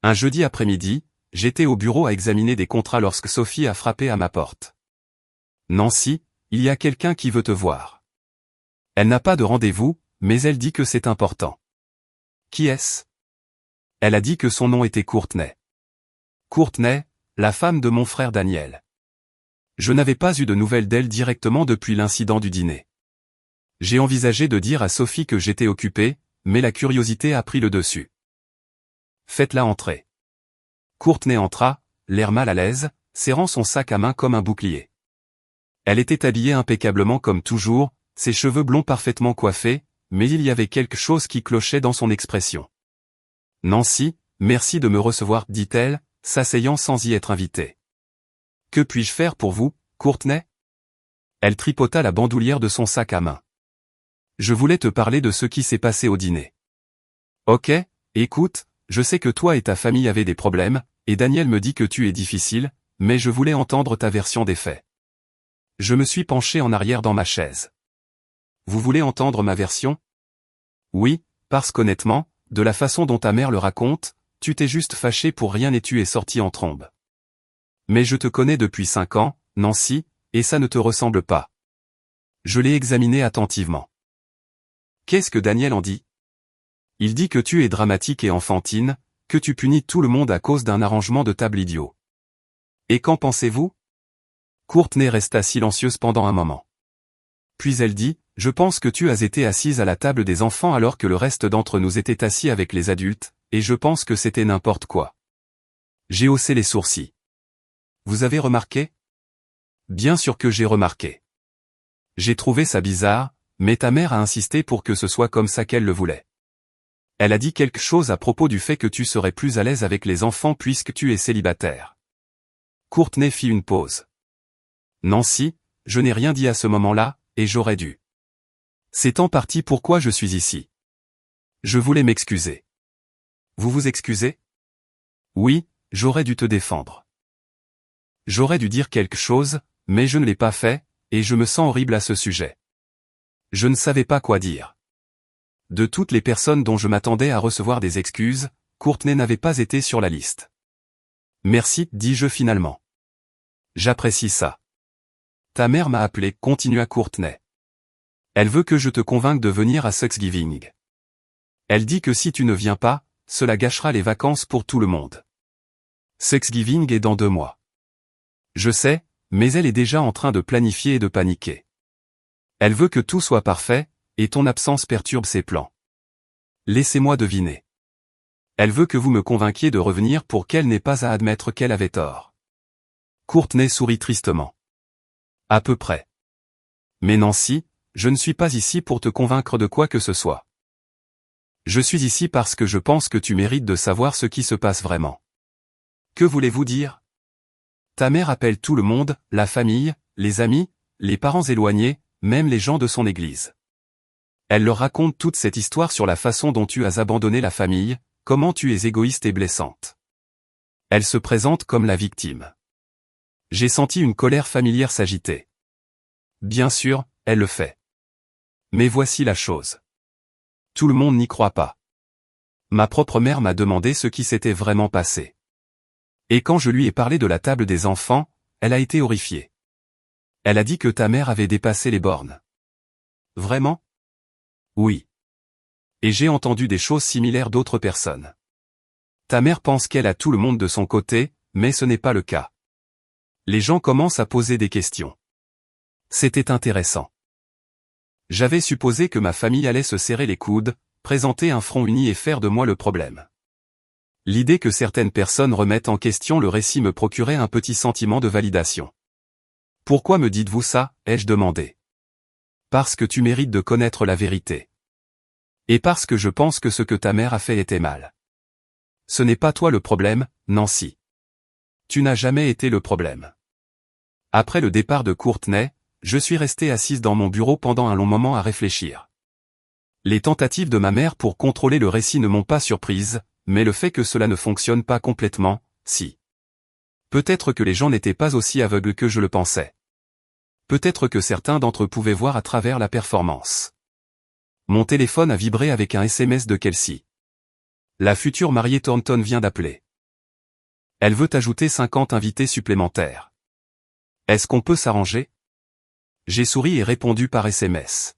Un jeudi après-midi, j'étais au bureau à examiner des contrats lorsque Sophie a frappé à ma porte. « Nancy, il y a quelqu'un qui veut te voir. » Elle n'a pas de rendez-vous, mais elle dit que c'est important. « Qui est-ce » Elle a dit que son nom était Courtney. Courtney, la femme de mon frère Daniel. Je n'avais pas eu de nouvelles d'elle directement depuis l'incident du dîner. J'ai envisagé de dire à Sophie que j'étais occupé, mais la curiosité a pris le dessus. « Faites-la entrer. » Courtney entra, l'air mal à l'aise, serrant son sac à main comme un bouclier. Elle était habillée impeccablement comme toujours, ses cheveux blonds parfaitement coiffés, mais il y avait quelque chose qui clochait dans son expression. « Nancy, merci de me recevoir, dit-elle, s'asseyant sans y être invitée. « Que puis-je faire pour vous, Courtney ?» Elle tripota la bandoulière de son sac à main. « Je voulais te parler de ce qui s'est passé au dîner. »« Ok, écoute, je sais que toi et ta famille avez des problèmes, et Daniel me dit que tu es difficile, mais je voulais entendre ta version des faits. » Je me suis penché en arrière dans ma chaise. « Vous voulez entendre ma version ? » Oui, parce qu'honnêtement, de la façon dont ta mère le raconte, tu t'es juste fâché pour rien et tu es sorti en trombe. Mais je te connais depuis 5 ans, Nancy, et ça ne te ressemble pas. Je l'ai examiné attentivement. Qu'est-ce que Daniel en dit ? Il dit que tu es dramatique et enfantine, que tu punis tout le monde à cause d'un arrangement de table idiot. Et qu'en pensez-vous ? Courtney resta silencieuse pendant un moment. Puis elle dit, « Je pense que tu as été assise à la table des enfants alors que le reste d'entre nous était assis avec les adultes, et je pense que c'était n'importe quoi. » J'ai haussé les sourcils. « Vous avez remarqué ? » Bien sûr que j'ai remarqué. J'ai trouvé ça bizarre, mais ta mère a insisté pour que ce soit comme ça qu'elle le voulait. Elle a dit quelque chose à propos du fait que tu serais plus à l'aise avec les enfants puisque tu es célibataire. Courtney fit une pause. « Nancy, je n'ai rien dit à ce moment-là, et j'aurais dû. C'est en partie pourquoi je suis ici. Je voulais m'excuser. » Vous vous excusez ? Oui, j'aurais dû te défendre. J'aurais dû dire quelque chose, mais je ne l'ai pas fait, et je me sens horrible à ce sujet. Je ne savais pas quoi dire. De toutes les personnes dont je m'attendais à recevoir des excuses, Courtney n'avait pas été sur la liste. Merci, dis-je finalement. J'apprécie ça. Ta mère m'a appelé, continua Courtney. Elle veut que je te convainque de venir à Thanksgiving. Elle dit que si tu ne viens pas, cela gâchera les vacances pour tout le monde. Thanksgiving est dans 2 mois. Je sais, mais elle est déjà en train de planifier et de paniquer. Elle veut que tout soit parfait, et ton absence perturbe ses plans. Laissez-moi deviner. Elle veut que vous me convainquiez de revenir pour qu'elle n'ait pas à admettre qu'elle avait tort. Courtney sourit tristement. À peu près. Mais Nancy, je ne suis pas ici pour te convaincre de quoi que ce soit. Je suis ici parce que je pense que tu mérites de savoir ce qui se passe vraiment. Que voulez-vous dire ? Ta mère appelle tout le monde, la famille, les amis, les parents éloignés, même les gens de son église. Elle leur raconte toute cette histoire sur la façon dont tu as abandonné la famille, comment tu es égoïste et blessante. Elle se présente comme la victime. J'ai senti une colère familière s'agiter. Bien sûr, elle le fait. Mais voici la chose. Tout le monde n'y croit pas. Ma propre mère m'a demandé ce qui s'était vraiment passé. Et quand je lui ai parlé de la table des enfants, elle a été horrifiée. Elle a dit que ta mère avait dépassé les bornes. Vraiment ? Oui. Et j'ai entendu des choses similaires d'autres personnes. Ta mère pense qu'elle a tout le monde de son côté, mais ce n'est pas le cas. Les gens commencent à poser des questions. C'était intéressant. J'avais supposé que ma famille allait se serrer les coudes, présenter un front uni et faire de moi le problème. L'idée que certaines personnes remettent en question le récit me procurait un petit sentiment de validation. « Pourquoi me dites-vous ça ?» ai-je demandé. « Parce que tu mérites de connaître la vérité. Et parce que je pense que ce que ta mère a fait était mal. Ce n'est pas toi le problème, Nancy. Tu n'as jamais été le problème. » Après le départ de Courtney, je suis restée assise dans mon bureau pendant un long moment à réfléchir. Les tentatives de ma mère pour contrôler le récit ne m'ont pas surprise, mais le fait que cela ne fonctionne pas complètement, si. Peut-être que les gens n'étaient pas aussi aveugles que je le pensais. Peut-être que certains d'entre eux pouvaient voir à travers la performance. Mon téléphone a vibré avec un SMS de Kelsey. La future mariée Thornton vient d'appeler. Elle veut ajouter 50 invités supplémentaires. Est-ce qu'on peut s'arranger? J'ai souri et répondu par SMS.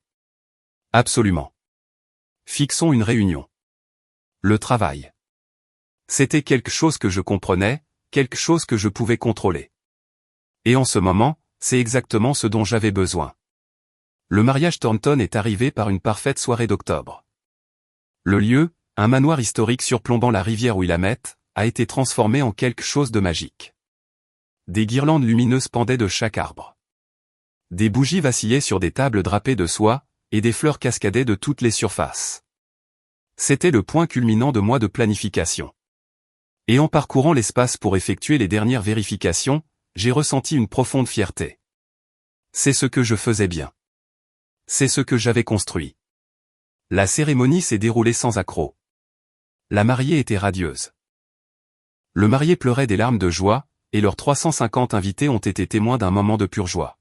Absolument. Fixons une réunion. Le travail. C'était quelque chose que je comprenais, quelque chose que je pouvais contrôler. Et en ce moment, c'est exactement ce dont j'avais besoin. Le mariage Thornton est arrivé par une parfaite soirée d'octobre. Le lieu, un manoir historique surplombant la rivière Willamette, a été transformé en quelque chose de magique. Des guirlandes lumineuses pendaient de chaque arbre. Des bougies vacillaient sur des tables drapées de soie, et des fleurs cascadaient de toutes les surfaces. C'était le point culminant de mois de planification. Et en parcourant l'espace pour effectuer les dernières vérifications, j'ai ressenti une profonde fierté. C'est ce que je faisais bien. C'est ce que j'avais construit. La cérémonie s'est déroulée sans accroc. La mariée était radieuse. Le marié pleurait des larmes de joie, et leurs 350 invités ont été témoins d'un moment de pure joie.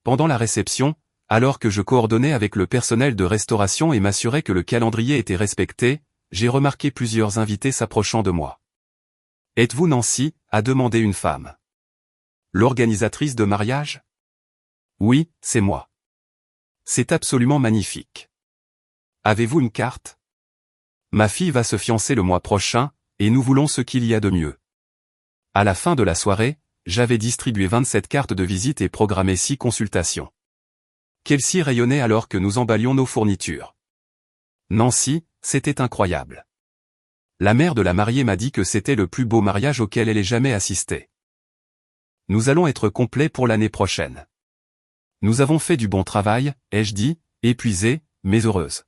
Pendant la réception, alors que je coordonnais avec le personnel de restauration et m'assurais que le calendrier était respecté, j'ai remarqué plusieurs invités s'approchant de moi. « Êtes-vous Nancy ?» a demandé une femme. « L'organisatrice de mariage ?» « Oui, c'est moi. »« C'est absolument magnifique. »« Avez-vous une carte ?»« Ma fille va se fiancer le mois prochain, et nous voulons ce qu'il y a de mieux. » À la fin de la soirée, j'avais distribué 27 cartes de visite et programmé 6 consultations. Kelsey rayonnait alors que nous emballions nos fournitures. Nancy, c'était incroyable. La mère de la mariée m'a dit que c'était le plus beau mariage auquel elle ait jamais assisté. Nous allons être complets pour l'année prochaine. Nous avons fait du bon travail, ai-je dit, épuisée, mais heureuse.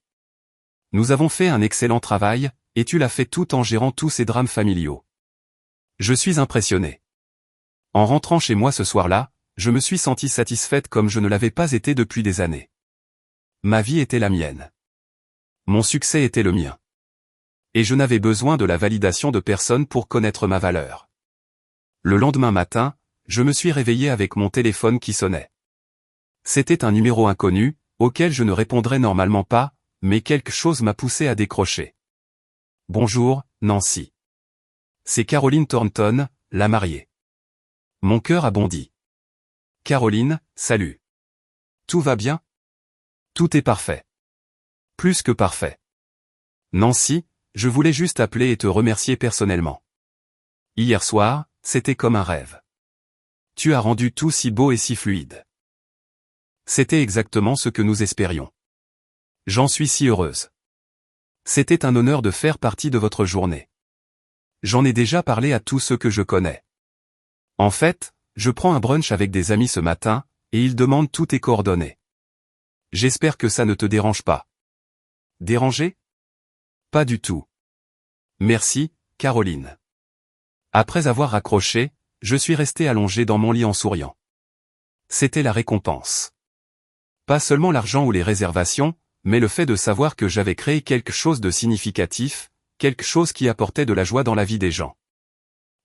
Nous avons fait un excellent travail, et tu l'as fait tout en gérant tous ces drames familiaux. Je suis impressionné. En rentrant chez moi ce soir-là, je me suis sentie satisfaite comme je ne l'avais pas été depuis des années. Ma vie était la mienne. Mon succès était le mien. Et je n'avais besoin de la validation de personne pour connaître ma valeur. Le lendemain matin, je me suis réveillé avec mon téléphone qui sonnait. C'était un numéro inconnu, auquel je ne répondrais normalement pas, mais quelque chose m'a poussé à décrocher. Bonjour, Nancy. C'est Caroline Thornton, la mariée. Mon cœur a bondi. Caroline, salut. Tout va bien? Tout est parfait. Plus que parfait. Nancy, je voulais juste appeler et te remercier personnellement. Hier soir, c'était comme un rêve. Tu as rendu tout si beau et si fluide. C'était exactement ce que nous espérions. J'en suis si heureuse. C'était un honneur de faire partie de votre journée. J'en ai déjà parlé à tous ceux que je connais. En fait, je prends un brunch avec des amis ce matin, et ils demandent tous tes coordonnées. J'espère que ça ne te dérange pas. Dérangé? Pas du tout. Merci, Caroline. Après avoir raccroché, je suis resté allongé dans mon lit en souriant. C'était la récompense. Pas seulement l'argent ou les réservations, mais le fait de savoir que j'avais créé quelque chose de significatif, quelque chose qui apportait de la joie dans la vie des gens.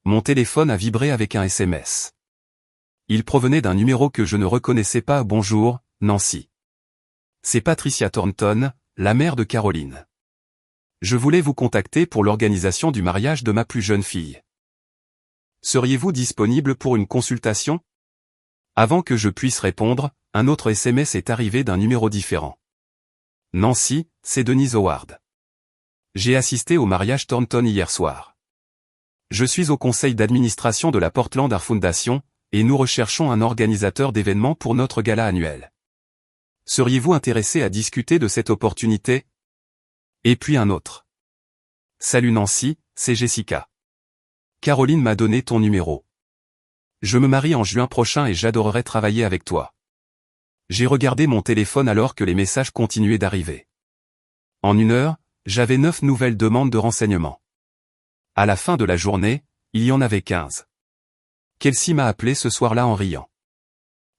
Mon téléphone a vibré avec un SMS. Il provenait d'un numéro que je ne reconnaissais pas. Bonjour, Nancy. C'est Patricia Thornton, la mère de Caroline. Je voulais vous contacter pour l'organisation du mariage de ma plus jeune fille. Seriez-vous disponible pour une consultation? Avant que je puisse répondre, un autre SMS est arrivé d'un numéro différent. Nancy, c'est Denise Howard. J'ai assisté au mariage Thornton hier soir. Je suis au conseil d'administration de la Portland Art Foundation, et nous recherchons un organisateur d'événements pour notre gala annuel. Seriez-vous intéressé à discuter de cette opportunité? Et puis un autre. Salut Nancy, c'est Jessica. Caroline m'a donné ton numéro. Je me marie en juin prochain et j'adorerais travailler avec toi. J'ai regardé mon téléphone alors que les messages continuaient d'arriver. En 1 heure, j'avais 9 nouvelles demandes de renseignements. À la fin de la journée, il y en avait 15. Kelsey m'a appelé ce soir-là en riant.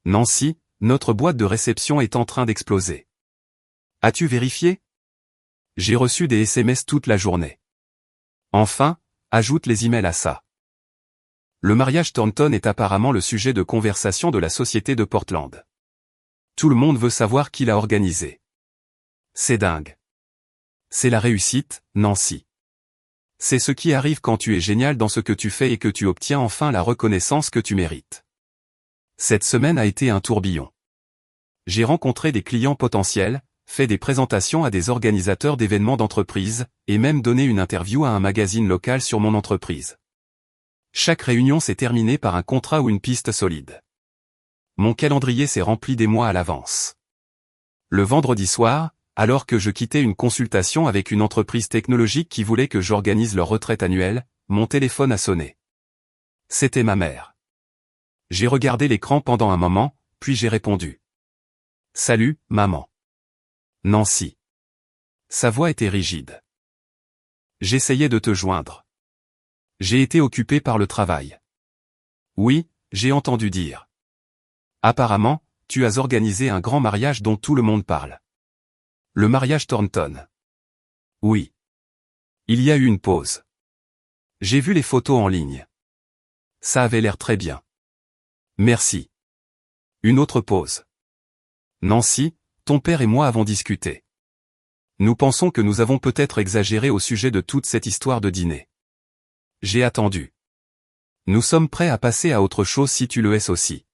Nancy, notre boîte de réception est en train d'exploser. As-tu vérifié? J'ai reçu des SMS toute la journée. Enfin, ajoute les emails à ça. Le mariage Thornton est apparemment le sujet de conversation de la société de Portland. Tout le monde veut savoir qui l'a organisé. C'est dingue. C'est la réussite, Nancy. C'est ce qui arrive quand tu es génial dans ce que tu fais et que tu obtiens enfin la reconnaissance que tu mérites. Cette semaine a été un tourbillon. J'ai rencontré des clients potentiels, fait des présentations à des organisateurs d'événements d'entreprise, et même donné une interview à un magazine local sur mon entreprise. Chaque réunion s'est terminée par un contrat ou une piste solide. Mon calendrier s'est rempli des mois à l'avance. Le vendredi soir, alors que je quittais une consultation avec une entreprise technologique qui voulait que j'organise leur retraite annuelle, mon téléphone a sonné. C'était ma mère. J'ai regardé l'écran pendant un moment, puis j'ai répondu. Salut, maman. Nancy. Sa voix était rigide. J'essayais de te joindre. J'ai été occupé par le travail. Oui, j'ai entendu dire. Apparemment, tu as organisé un grand mariage dont tout le monde parle. Le mariage Thornton. Oui. Il y a eu une pause. J'ai vu les photos en ligne. Ça avait l'air très bien. Merci. Une autre pause. Nancy, ton père et moi avons discuté. Nous pensons que nous avons peut-être exagéré au sujet de toute cette histoire de dîner. J'ai attendu. Nous sommes prêts à passer à autre chose si tu le es aussi.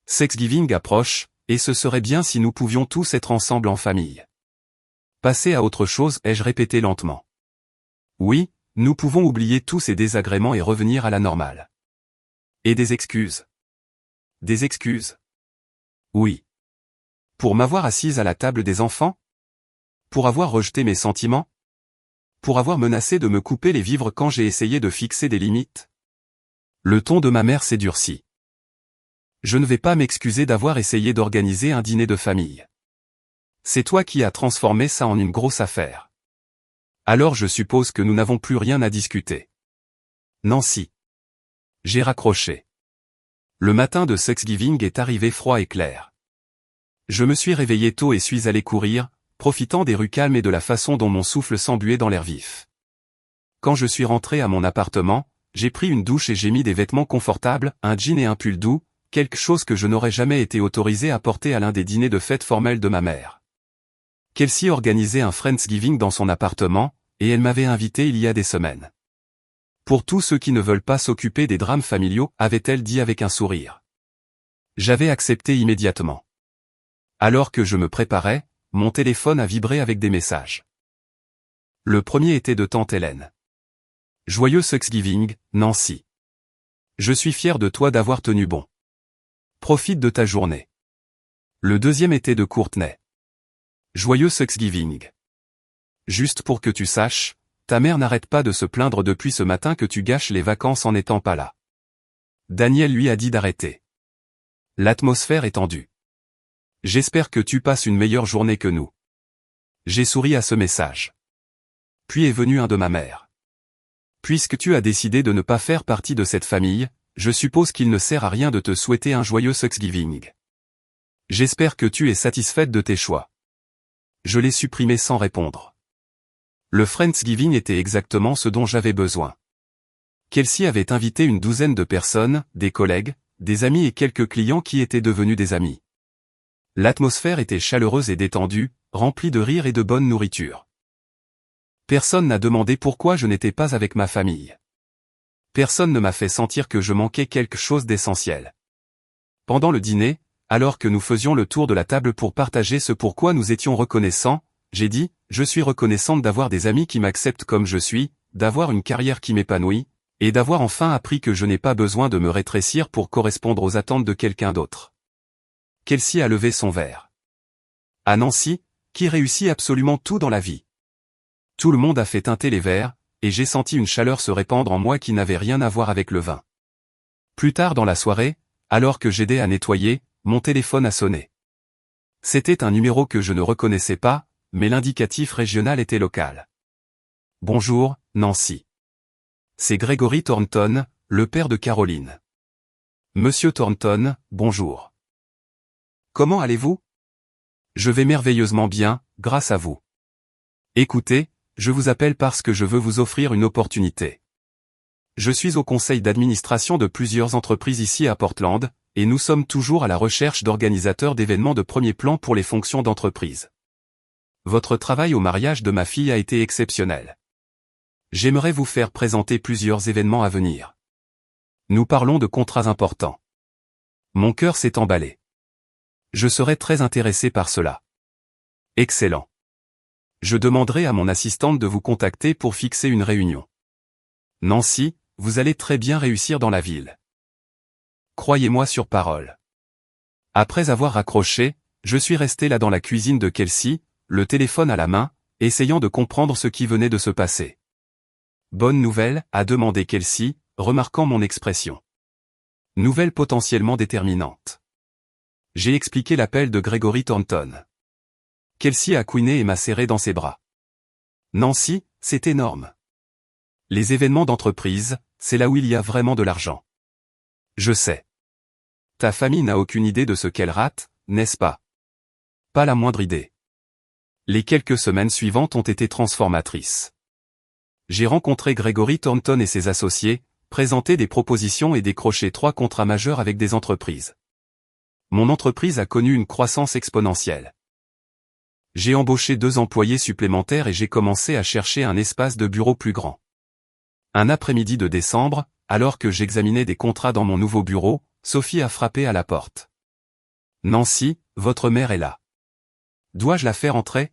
Thanksgiving approche, et ce serait bien si nous pouvions tous être ensemble en famille. Passer à autre chose, ai-je répété lentement. Oui, nous pouvons oublier tous ces désagréments et revenir à la normale. Et des excuses. Des excuses. Oui. Pour m'avoir assise à la table des enfants? Pour avoir rejeté mes sentiments? Pour avoir menacé de me couper les vivres quand j'ai essayé de fixer des limites? Le ton de ma mère s'est durci. Je ne vais pas m'excuser d'avoir essayé d'organiser un dîner de famille. C'est toi qui as transformé ça en une grosse affaire. Alors je suppose que nous n'avons plus rien à discuter. Nancy. J'ai raccroché. Le matin de Thanksgiving est arrivé froid et clair. Je me suis réveillé tôt et suis allé courir, profitant des rues calmes et de la façon dont mon souffle s'embuait dans l'air vif. Quand je suis rentré à mon appartement, j'ai pris une douche et j'ai mis des vêtements confortables, un jean et un pull doux, quelque chose que je n'aurais jamais été autorisé à porter à l'un des dîners de fête formels de ma mère. Kelsey organisait un Friendsgiving dans son appartement, et elle m'avait invité il y a des semaines. Pour tous ceux qui ne veulent pas s'occuper des drames familiaux, avait-elle dit avec un sourire. J'avais accepté immédiatement. Alors que je me préparais, mon téléphone a vibré avec des messages. Le premier était de tante Hélène. Joyeux Thanksgiving, Nancy. Je suis fier de toi d'avoir tenu bon. Profite de ta journée. Le deuxième était de Courtney. Joyeux Thanksgiving. Juste pour que tu saches, ta mère n'arrête pas de se plaindre depuis ce matin que tu gâches les vacances en n'étant pas là. Daniel lui a dit d'arrêter. L'atmosphère est tendue. J'espère que tu passes une meilleure journée que nous. J'ai souri à ce message. Puis est venu un de ma mère. Puisque tu as décidé de ne pas faire partie de cette famille, je suppose qu'il ne sert à rien de te souhaiter un joyeux Thanksgiving. J'espère que tu es satisfaite de tes choix. Je l'ai supprimé sans répondre. Le Friendsgiving était exactement ce dont j'avais besoin. Kelsey avait invité une douzaine de personnes, des collègues, des amis et quelques clients qui étaient devenus des amis. L'atmosphère était chaleureuse et détendue, remplie de rire et de bonne nourriture. Personne n'a demandé pourquoi je n'étais pas avec ma famille. Personne ne m'a fait sentir que je manquais quelque chose d'essentiel. Pendant le dîner, alors que nous faisions le tour de la table pour partager ce pourquoi nous étions reconnaissants, j'ai dit, je suis reconnaissante d'avoir des amis qui m'acceptent comme je suis, d'avoir une carrière qui m'épanouit, et d'avoir enfin appris que je n'ai pas besoin de me rétrécir pour correspondre aux attentes de quelqu'un d'autre. Kelsey a levé son verre. À Nancy, qui réussit absolument tout dans la vie. Tout le monde a fait teinter les verres, et j'ai senti une chaleur se répandre en moi qui n'avait rien à voir avec le vin. Plus tard dans la soirée, alors que j'aidais à nettoyer, mon téléphone a sonné. C'était un numéro que je ne reconnaissais pas, mais l'indicatif régional était local. Bonjour, Nancy. C'est Gregory Thornton, le père de Caroline. Monsieur Thornton, bonjour. Comment allez-vous? Je vais merveilleusement bien, grâce à vous. Écoutez, je vous appelle parce que je veux vous offrir une opportunité. Je suis au conseil d'administration de plusieurs entreprises ici à Portland, et nous sommes toujours à la recherche d'organisateurs d'événements de premier plan pour les fonctions d'entreprise. Votre travail au mariage de ma fille a été exceptionnel. J'aimerais vous faire présenter plusieurs événements à venir. Nous parlons de contrats importants. Mon cœur s'est emballé. Je serais très intéressé par cela. Excellent. Je demanderai à mon assistante de vous contacter pour fixer une réunion. Nancy, vous allez très bien réussir dans la ville. Croyez-moi sur parole. Après avoir raccroché, je suis resté là dans la cuisine de Kelsey, le téléphone à la main, essayant de comprendre ce qui venait de se passer. Bonne nouvelle, a demandé Kelsey, remarquant mon expression. Nouvelle potentiellement déterminante. J'ai expliqué l'appel de Gregory Thornton. Kelsey a couiné et m'a serré dans ses bras. Nancy, c'est énorme. Les événements d'entreprise, c'est là où il y a vraiment de l'argent. Je sais. Ta famille n'a aucune idée de ce qu'elle rate, n'est-ce pas? Pas la moindre idée. Les quelques semaines suivantes ont été transformatrices. J'ai rencontré Gregory Thornton et ses associés, présenté des propositions et décroché 3 contrats majeurs avec des entreprises. Mon entreprise a connu une croissance exponentielle. J'ai embauché 2 employés supplémentaires et j'ai commencé à chercher un espace de bureau plus grand. Un après-midi de décembre, alors que j'examinais des contrats dans mon nouveau bureau, Sophie a frappé à la porte. Nancy, votre mère est là. Dois-je la faire entrer?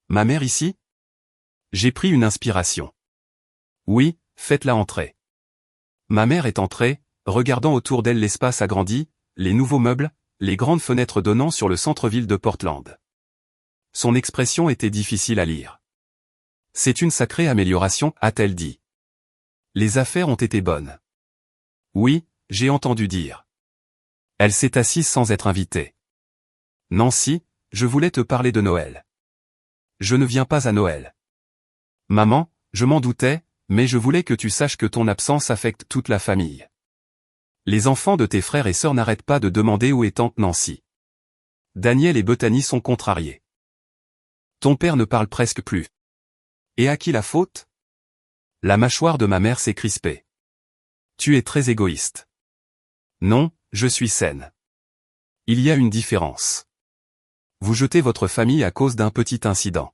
Ma mère ici? J'ai pris une inspiration. Oui, faites-la entrer. Ma mère est entrée, regardant autour d'elle l'espace agrandi, les nouveaux meubles, les grandes fenêtres donnant sur le centre-ville de Portland. Son expression était difficile à lire. C'est une sacrée amélioration, a-t-elle dit. Les affaires ont été bonnes. Oui, j'ai entendu dire. Elle s'est assise sans être invitée. Nancy, je voulais te parler de Noël. Je ne viens pas à Noël. Maman, je m'en doutais, mais je voulais que tu saches que ton absence affecte toute la famille. Les enfants de tes frères et sœurs n'arrêtent pas de demander où est tante Nancy. Daniel et Bethany sont contrariés. Ton père ne parle presque plus. Et à qui la faute? La mâchoire de ma mère s'est crispée. Tu es très égoïste. Non, je suis saine. Il y a une différence. Vous jetez votre famille à cause d'un petit incident.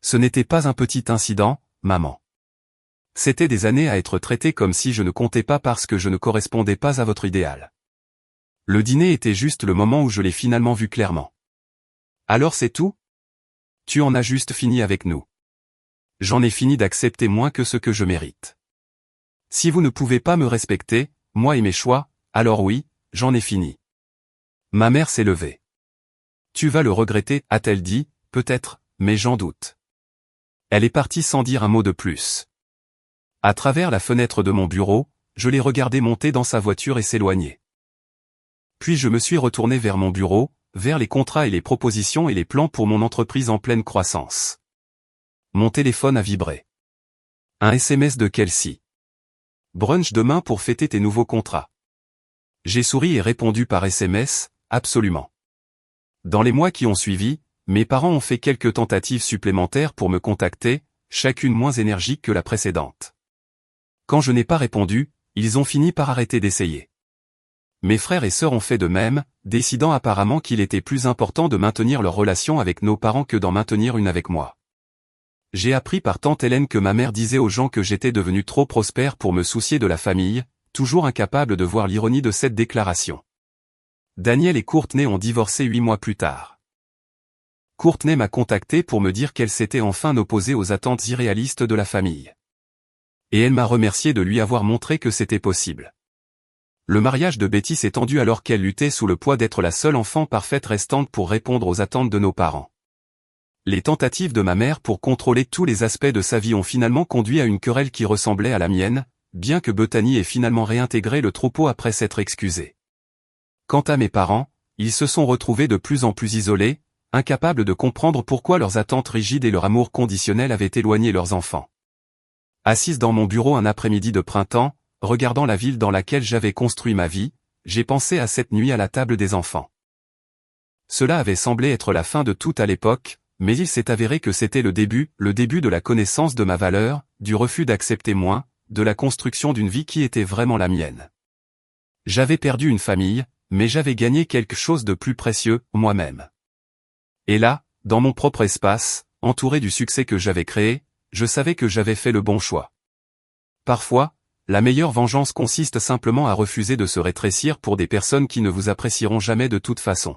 Ce n'était pas un petit incident, maman. C'était des années à être traité comme si je ne comptais pas parce que je ne correspondais pas à votre idéal. Le dîner était juste le moment où je l'ai finalement vu clairement. Alors c'est tout? Tu en as juste fini avec nous. J'en ai fini d'accepter moins que ce que je mérite. Si vous ne pouvez pas me respecter, moi et mes choix, alors oui, j'en ai fini. Ma mère s'est levée. Tu vas le regretter, a-t-elle dit, peut-être, mais j'en doute. Elle est partie sans dire un mot de plus. À travers la fenêtre de mon bureau, je l'ai regardée monter dans sa voiture et s'éloigner. Puis je me suis retourné vers mon bureau, vers les contrats et les propositions et les plans pour mon entreprise en pleine croissance. Mon téléphone a vibré. Un SMS de Kelsey. Brunch demain pour fêter tes nouveaux contrats. J'ai souri et répondu par SMS, absolument. Dans les mois qui ont suivi, mes parents ont fait quelques tentatives supplémentaires pour me contacter, chacune moins énergique que la précédente. Quand je n'ai pas répondu, ils ont fini par arrêter d'essayer. Mes frères et sœurs ont fait de même, décidant apparemment qu'il était plus important de maintenir leur relation avec nos parents que d'en maintenir une avec moi. J'ai appris par tante Hélène que ma mère disait aux gens que j'étais devenu trop prospère pour me soucier de la famille, toujours incapable de voir l'ironie de cette déclaration. Daniel et Courtney ont divorcé 8 mois plus tard. Courtney m'a contacté pour me dire qu'elle s'était enfin opposée aux attentes irréalistes de la famille. Et elle m'a remercié de lui avoir montré que c'était possible. Le mariage de Betty s'est tendu alors qu'elle luttait sous le poids d'être la seule enfant parfaite restante pour répondre aux attentes de nos parents. Les tentatives de ma mère pour contrôler tous les aspects de sa vie ont finalement conduit à une querelle qui ressemblait à la mienne, bien que Bethany ait finalement réintégré le troupeau après s'être excusée. Quant à mes parents, ils se sont retrouvés de plus en plus isolés, incapables de comprendre pourquoi leurs attentes rigides et leur amour conditionnel avaient éloigné leurs enfants. Assise dans mon bureau un après-midi de printemps, regardant la ville dans laquelle j'avais construit ma vie, j'ai pensé à cette nuit à la table des enfants. Cela avait semblé être la fin de tout à l'époque, mais il s'est avéré que c'était le début de la connaissance de ma valeur, du refus d'accepter moins, de la construction d'une vie qui était vraiment la mienne. J'avais perdu une famille, mais j'avais gagné quelque chose de plus précieux, moi-même. Et là, dans mon propre espace, entouré du succès que j'avais créé, je savais que j'avais fait le bon choix. Parfois, la meilleure vengeance consiste simplement à refuser de se rétrécir pour des personnes qui ne vous apprécieront jamais de toute façon.